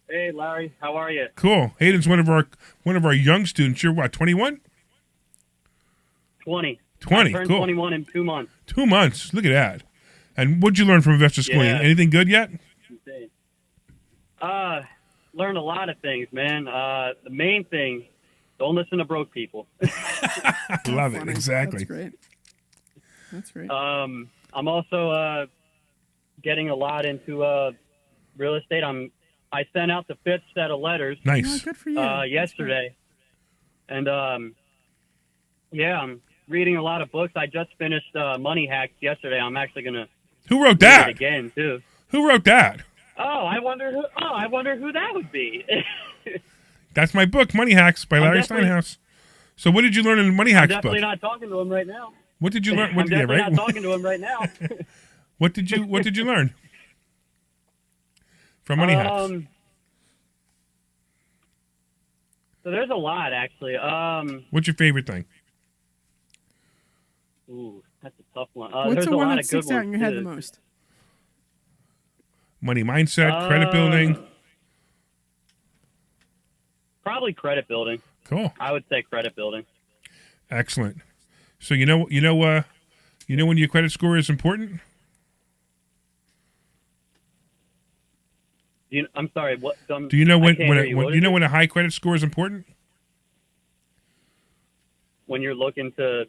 Hey, Larry. How are you? Cool. Hayden's one of our young students. You're what, 21? 20. 20. I turned Cool. 21 in 2 months. 2 months. Look at that. And what'd you learn from investor schooling? Yeah. Anything good yet? Insane. Learned a lot of things, man. The main thing, don't listen to broke people. Love it. Exactly. That's great. I'm also getting a lot into real estate. I sent out the 5th set of letters. Nice. Oh, good for you. Yesterday, and I'm reading a lot of books. I just finished Money Hacks yesterday. I'm actually gonna. Who wrote read that? it again too. Who wrote that? I wonder who that would be. That's my book, Money Hacks by Larry Steinhouse. So what did you learn in the Money Hacks book? I'm definitely not talking to him right now. What did you learn? I'm definitely not talking to him right now. What did you learn from Money Hacks? So there's a lot actually. What's your favorite thing? Ooh, that's a tough one. What's There's the a one lot that of good sticks out in your head the too. most? Money mindset, credit building. Probably credit building. Cool. I would say credit building. Excellent. So you know when your credit score is important? I'm sorry. What? Do you know when a high credit score is important? When you're looking to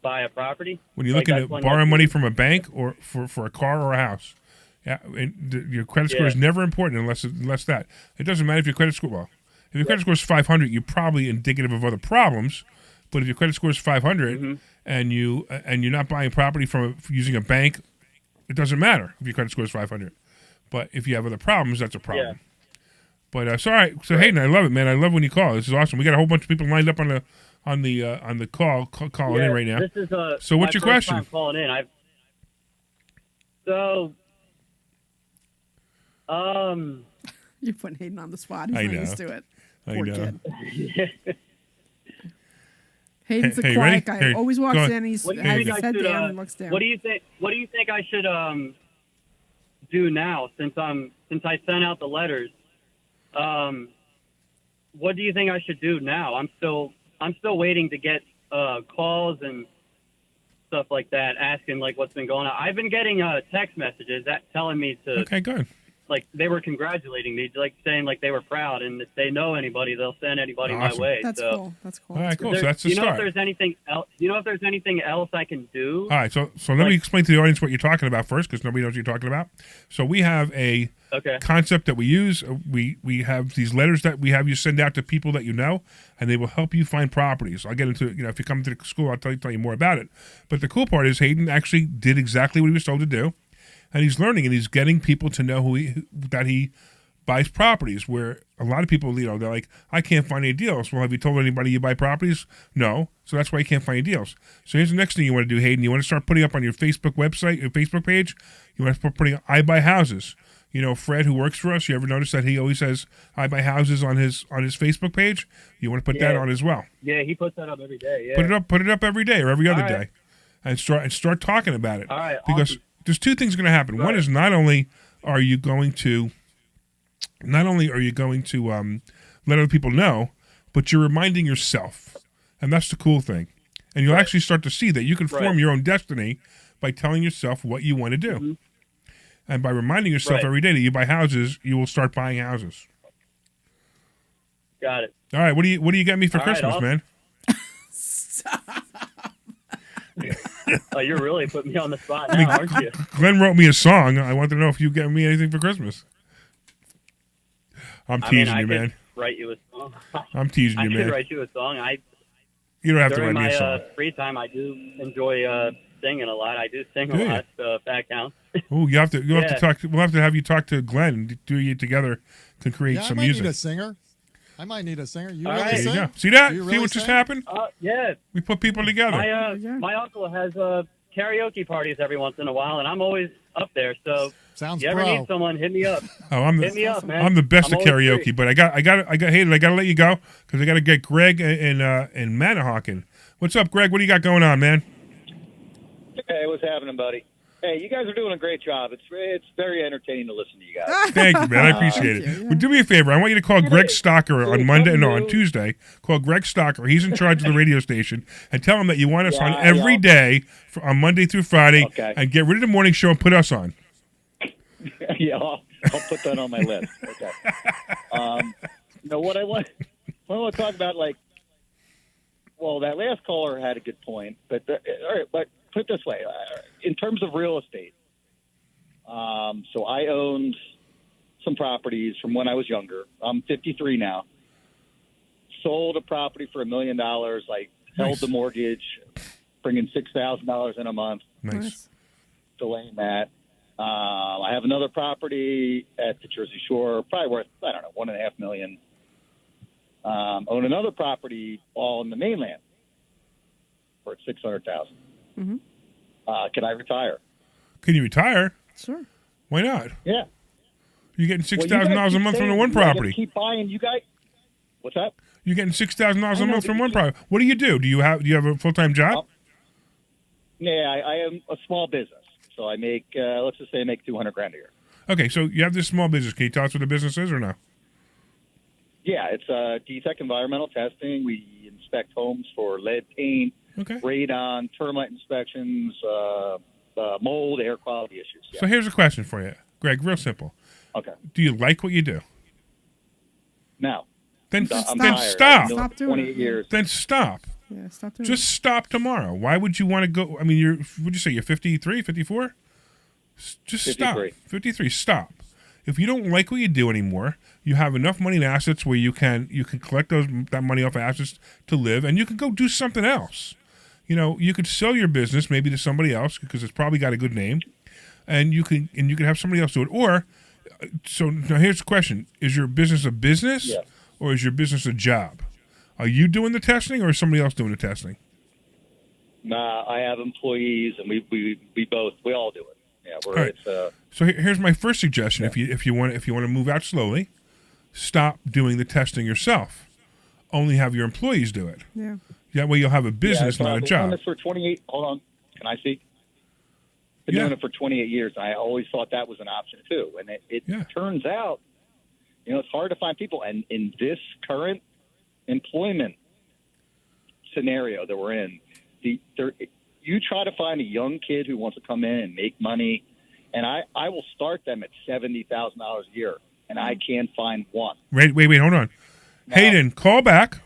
buy a property. When you're looking to borrow money from a bank or for a car or a house. Yeah, your credit score is never important unless that. It doesn't matter if your credit score. If your credit score is 500, you're probably indicative of other problems. But if your credit score is 500 and you're not buying property from using a bank, it doesn't matter if your credit score is 500. But if you have other problems, that's a problem. Yeah. But so all right. So Hayden, I love it, man. I love when you call. This is awesome. We got a whole bunch of people lined up on the call calling in right now. This is so what's your question? Time calling in. You're putting Hayden on the spot. He's I not know. used to it. I Poor know. kid. Hayden's a Hey, quiet ready? guy. Hey, Always walks go on. in. He's What do you has think his I head should, down and looks down. What do you think I should do now since I sent out the letters? What do you think I should do now? I'm still waiting to get calls and stuff like that, asking like what's been going on. I've been getting text messages telling me to. Okay, good. Like they were congratulating me, like saying like they were proud, and if they know anybody, they'll send anybody Awesome. my way. That's so, cool. That's cool. All right, cool. So there- that's the you know start. if there's anything else? You know if there's anything else I can do? All right, so let me explain to the audience what you're talking about first, because nobody knows what you're talking about. So we have a concept that we use. We have these letters that we have you send out to people that you know, and they will help you find properties. I'll get into if you come to the school, I'll tell you more about it. But the cool part is Hayden actually did exactly what he was told to do, and he's learning and he's getting people to know that he buys properties where a lot of people, they're like, I can't find any deals. Well, have you told anybody you buy properties? No. So that's why you can't find any deals. So here's the next thing you want to do, Hayden. You want to start putting up on your Facebook website, your Facebook page. You want to start putting I buy houses. Fred, who works for us, you ever notice that he always says I buy houses on his Facebook page? You want to put that on as well. Yeah, he puts that up every day. Yeah. Put it up every day or every other day, and start talking about it. All right, because there's two things going to happen. One is not only are you going to let other people know, but you're reminding yourself, and that's the cool thing. And you'll actually start to see that you can form your own destiny by telling yourself what you want to do. Mm-hmm. And by reminding yourself every day that you buy houses, you will start buying houses. Got it. All right, what do you get me for Christmas, man? Oh, you're really putting me on the spot now, aren't you? Glenn wrote me a song. I want to know if you get me anything for Christmas. I'm teasing you, man. Write you a song. I'm teasing you, man. I could write you a song. You don't have to write me a song. During my free time, I do enjoy singing a lot. I do sing a lot, so if that counts. Oh, you'll have to talk. We'll have to have you talk to Glenn. Do you together can create some music. I might need a singer. You All really right. sing? Yeah. See that? Really See what just happened? Yeah. We put people together. My uncle has karaoke parties every once in a while, and I'm always up there. So sounds. If you ever need someone, hit me up. Hit me up, man. I'm the best at karaoke, free. but I got Hayden. I got to let you go because I got to get Greg in Manahawkin. What's up, Greg? What do you got going on, man? Hey, what's happening, buddy? Hey, you guys are doing a great job. It's very entertaining to listen to you guys. Thank you, man. I appreciate it. Well, do me a favor. I want you to call Greg Stocker on Tuesday. Call Greg Stocker. He's in charge of the radio station, and tell him that you want us on every day on Monday through Friday, and get rid of the morning show and put us on. Yeah, I'll put that on my list. Okay. What I want to talk about, that last caller had a good point, but all right, but put it this way, in terms of real estate, so I owned some properties from when I was younger. I'm 53 now. Sold a property for $1 million. I held the mortgage, bringing $6,000 in a month. Nice. Delaying that. I have another property at the Jersey Shore, probably worth, $1.5 million. Own another property all in the mainland for $600,000. Mm-hmm. Can I retire? Can you retire? Sure. Why not? Yeah. You're getting $6,000 a month from the one property. Keep buying, you guys. What's that? You're getting $6,000 a month from one property. What do? Do you have a full-time job? Yeah, I am a small business, so I make let's just say I make $200,000 a year. Okay, so you have this small business. Can you tell us what the business is or no? Yeah, it's D-Tech environmental testing. We inspect homes for lead paint, radon, termite inspections, mold, air quality issues. Yeah. So here's a question for you, Greg, real simple. Okay. Do you like what you do? No. Then stop. Stop doing 28 it. years. Then stop. Yeah, stop doing Just stop tomorrow. Why would you want to go? I mean, would you say you're 53, 54? Just 53. stop. 53, stop. If you don't like what you do anymore, you have enough money and assets where you can collect that money off assets to live, and you can go do something else. You could sell your business maybe to somebody else because it's probably got a good name, and you can have somebody else do it. Or, so now here's the question: is your business a business, or is your business a job? Are you doing the testing, or is somebody else doing the testing? Nah, I have employees, and we all do it. Yeah, all right. So here's my first suggestion: if you want to move out slowly, stop doing the testing yourself. Only have your employees do it. Yeah. That way you'll have a business, not a job. I've been doing this for 28. Hold on, can I speak? Been doing it for 28 years, and I always thought that was an option too. And it turns out, it's hard to find people. And in this current employment scenario that we're in, you try to find a young kid who wants to come in and make money, and I will start them at $70,000 a year, and I can't find one. Wait, hold on. Now, Hayden, call back.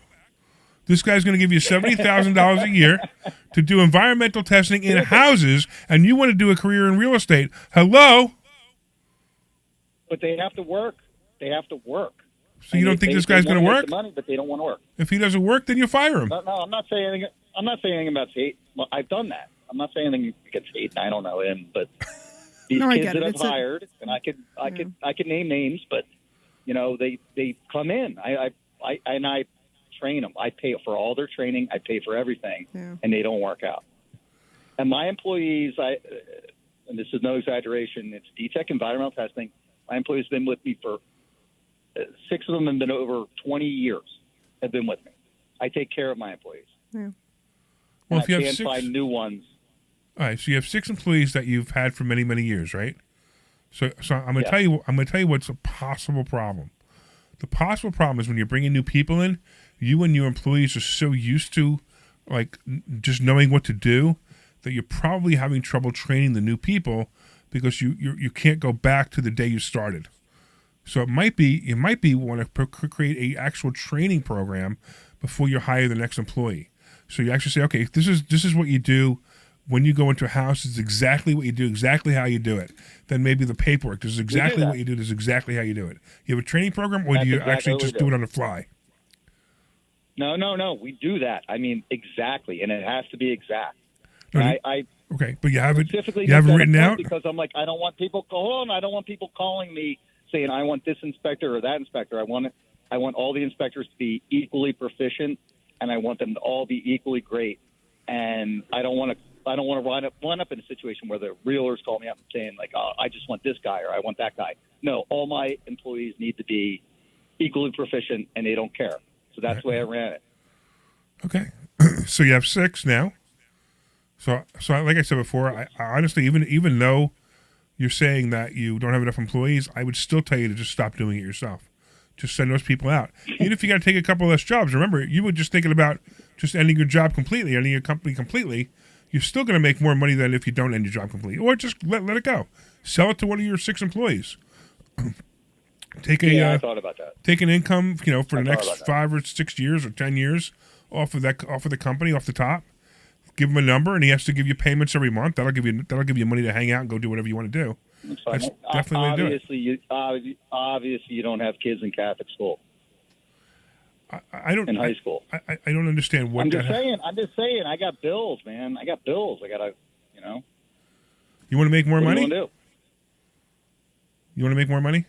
This guy's going to give you $70,000 a year to do environmental testing in houses, and you want to do a career in real estate. Hello? But they have to work. So you don't think this guy's going to work? Money, but they don't want to work. If he doesn't work, then you fire him. No, I'm not saying anything. I'm not saying anything about hate. Well, I've done that. I'm not saying anything against hate. I don't know him, but these kids that I've hired, and I could name names, but they come in. I train them. I pay for all their training. I pay for everything, and they don't work out. And my employees, and this is no exaggeration, it's D-Tech environmental testing. My employees have been with me for 6 of them have been over 20 years. Have been with me. I take care of my employees. Yeah. Well, if you I have can't 6, find new ones. All right, so you have 6 employees that you've had for many, many years, right? So I'm going to tell you. I'm going to tell you what's a possible problem. The possible problem is when you're bringing new people in, you and your employees are so used to, like, just knowing what to do that you're probably having trouble training the new people because you can't go back to the day you started. So it might be you want to create a actual training program before you hire the next employee. So you actually say, okay, this is what you do when you go into a house. It's exactly what you do, exactly how you do it. Then maybe the paperwork. This is exactly what you do. This is exactly how you do it. You have a training program, or do you actually just do it on the fly? No. We do that. I mean, exactly, and it has to be exact. No, okay, but you have it. You have it written out because I'm like, I don't want people. Hold on, I don't want people calling me saying I want this inspector or that inspector. I want all the inspectors to be equally proficient, and I want them to all be equally great. And I don't want to run up in a situation where the realtors call me up and saying like, oh, I just want this guy or I want that guy. No, all my employees need to be equally proficient, and they don't care. So that's the way I ran it. Okay, so you have 6 now. So like I said before, I honestly, even though you're saying that you don't have enough employees, I would still tell you to just stop doing it yourself. Just send those people out. Even if you got to take a couple less jobs, remember, you were just thinking about just ending your job completely, ending your company completely. You're still going to make more money than if you don't end your job completely. Or just let it go. Sell it to one of your 6 employees. I thought about that. Take an income, for the next 5 or 6 years or 10 years off of the company, off the top. Give him a number, and he has to give you payments every month. That'll give you money to hang out and go do whatever you want to do. That's definitely the way to do it. Obviously, you don't have kids in Catholic school. I don't. In high school. I don't understand what. I'm just saying. I got bills, man. I got bills. I gotta, You want to make more money? What do you want to do? You want to make more money?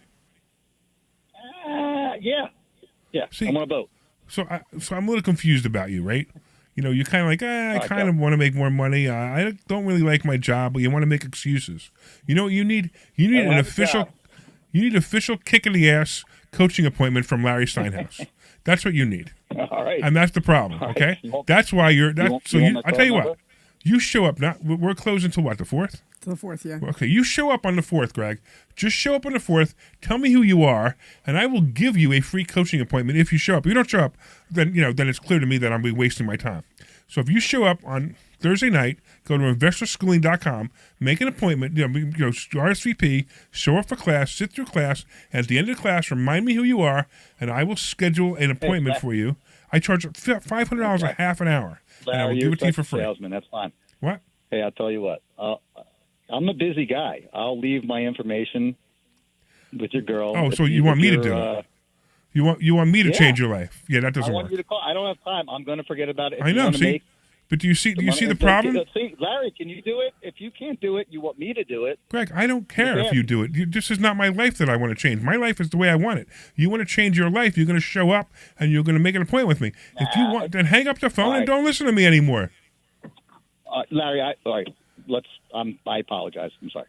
Yeah. See, I want a boat. So I'm a little confused about you, right? You're kind of like, I kind of want to make more money. I don't really like my job, but you want to make excuses. You know what you need? You need an official kick in the ass coaching appointment from Larry Steinhouse. That's what you need. All right. And that's the problem, okay? That's why I tell you what. You show up, we're closing till what, the 4th? To the 4th, yeah. Okay, you show up on the 4th, Greg. Just show up on the 4th, tell me who you are, and I will give you a free coaching appointment if you show up. If you don't show up, then it's clear to me that I'm wasting my time. So if you show up on Thursday night, go to investorschooling.com, make an appointment, RSVP, show up for class, sit through class, and at the end of the class, remind me who you are, and I will schedule an appointment for you. I charge $500 a half an hour, and I will give it to you for free. Salesman, that's fine. What? Hey, I'll tell you what. I'm a busy guy. I'll leave my information with your girl. Oh, so you want me to do it? You want me to change your life? Yeah, that doesn't work. I want you to call. I don't have time. I'm going to forget about it. I know. See, but do you see the problem? See, Larry, can you do it? If you can't do it, you want me to do it. Greg, I don't care if you do it. This is not my life that I want to change. My life is the way I want it. You want to change your life, you're going to show up and you're going to make an appointment with me. If you want, then hang up the phone and don't listen to me anymore. Larry, all right. I apologize. I'm sorry.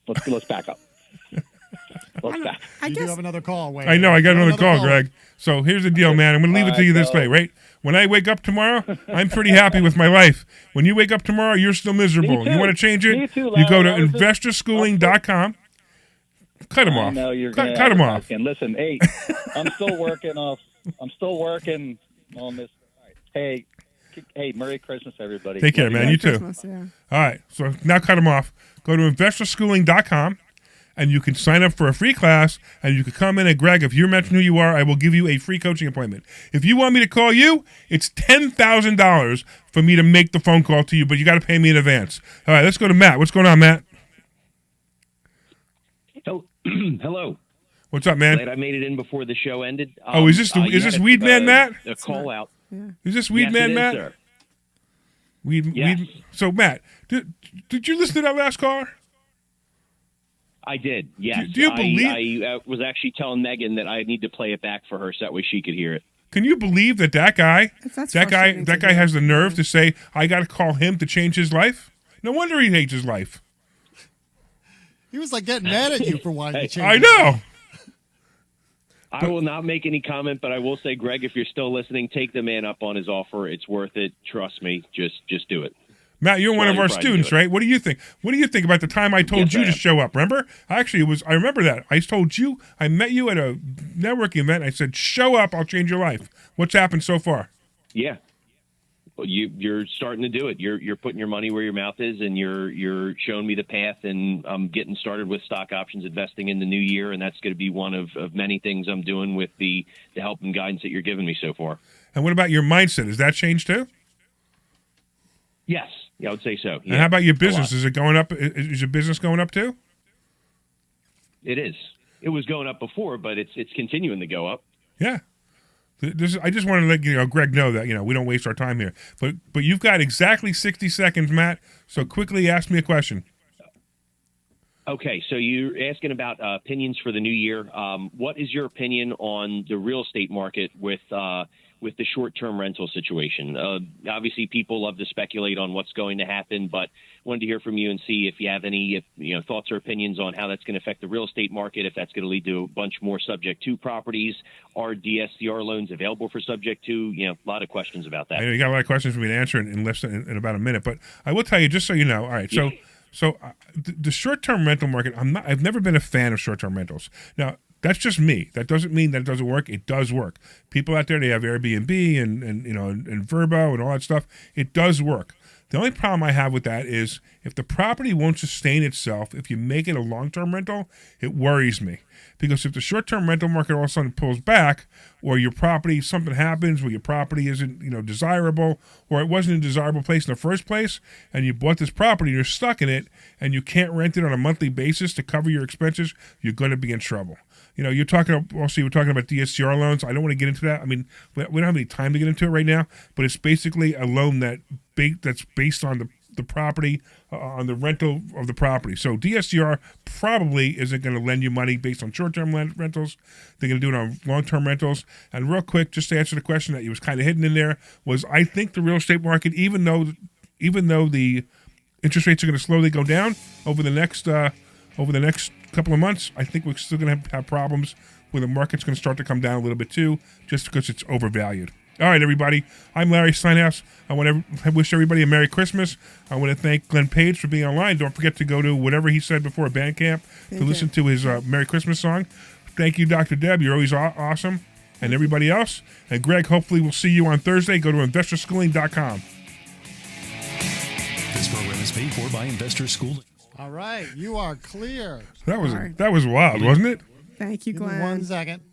Let's back up. Let's back. You do have another call, Wayne. I know. I got another call, Greg. So here's the deal, man. I'm going to leave it to you this way, right? When I wake up tomorrow, I'm pretty happy with my life. When you wake up tomorrow, you're still miserable. You want to change it? Me too, you go to investorschooling.com. Cut him off. No, you're cut him off. Listen, hey, I'm still working on this. Hey, Merry Christmas, everybody. Take care, man. You too. Christmas, yeah. All right. So now cut him off. Go to investorschooling.com. And you can sign up for a free class, and you can come in and, Greg, if you mention who you are, I will give you a free coaching appointment. If you want me to call you, it's $10,000 for me to make the phone call to you, but you got to pay me in advance. All right, let's go to Matt. What's going on, Matt? Hello. What's up, man? Glad I made it in before the show ended. Is this Weed Man Matt? A call out. Yeah. Is this Weed Man Matt? Sir. Weed. So, Matt, did you listen to that last caller? I did, yes. Do you believe? I was actually telling Megan that I need to play it back for her so that way she could hear it. Can you believe that guy has the nerve to say, I got to call him to change his life? No wonder he hates his life. He was like getting mad at you for wanting to change. I know. I will not make any comment, but I will say, Greg, if you're still listening, take the man up on his offer. It's worth it. Trust me. Just do it. Matt, you're one of our students, right? What do you think? What do you think about the time I told you to show up? Remember? Actually, I remember that. I told you, I met you at a networking event. I said, show up, I'll change your life. What's happened so far? Yeah. Well, you're starting to do it. You're putting your money where your mouth is, and you're showing me the path, and I'm getting started with stock options investing in the new year, and that's going to be one of many things I'm doing with the help and guidance that you're giving me so far. And what about your mindset? Has that changed too? Yes. Yeah, I would say so. Yeah, and how about your business? Is it going up? Is your business going up too? It is. It was going up before, but it's continuing to go up. Yeah. I just wanted to let Greg know that we don't waste our time here. But you've got exactly 60 seconds, Matt. So quickly ask me a question. Okay, so you're asking about opinions for the new year. What is your opinion on the real estate market with the short-term rental situation? Obviously, people love to speculate on what's going to happen, but wanted to hear from you and see if you have any thoughts or opinions on how that's going to affect the real estate market, if that's going to lead to a bunch more subject-to properties. Are DSCR loans available for subject-to? A lot of questions about that. I know you got a lot of questions for me to answer in about a minute, but I will tell you, just so you know, all right, so... So the short-term rental market, I've never been a fan of short-term rentals. Now, that's just me. That doesn't mean that it doesn't work. It does work. People out there, they have Airbnb and Vrbo and all that stuff. It does work. The only problem I have with that is if the property won't sustain itself, if you make it a long-term rental, it worries me. Because if the short-term rental market all of a sudden pulls back, or your property, something happens where your property isn't, desirable, or it wasn't a desirable place in the first place, and you bought this property, you're stuck in it, and you can't rent it on a monthly basis to cover your expenses, you're going to be in trouble. You're talking about DSCR loans. I don't want to get into that. I mean, we don't have any time to get into it right now, but it's basically a loan that's based on the property, on the rental of the property. So DSCR probably isn't going to lend you money based on short-term rentals. They're going to do it on long-term rentals. And real quick, just to answer the question that was kind of hidden in there, was I think the real estate market, even though the interest rates are going to slowly go down over the next couple of months, I think we're still going to have problems where the market's going to start to come down a little bit too, just because it's overvalued. All right, everybody. I'm Larry Steinhouse. I want to wish everybody a Merry Christmas. I want to thank Glenn Page for being online. Don't forget to go to whatever he said before Bandcamp to listen to his Merry Christmas song. Thank you, Dr. Deb. You're always awesome. And everybody else. And Greg, hopefully we'll see you on Thursday. Go to investorschooling.com. This program is paid for by Investor Schooling. All right, you are clear. That was wild, wasn't it? Thank you, Glenn. Give me 1 second.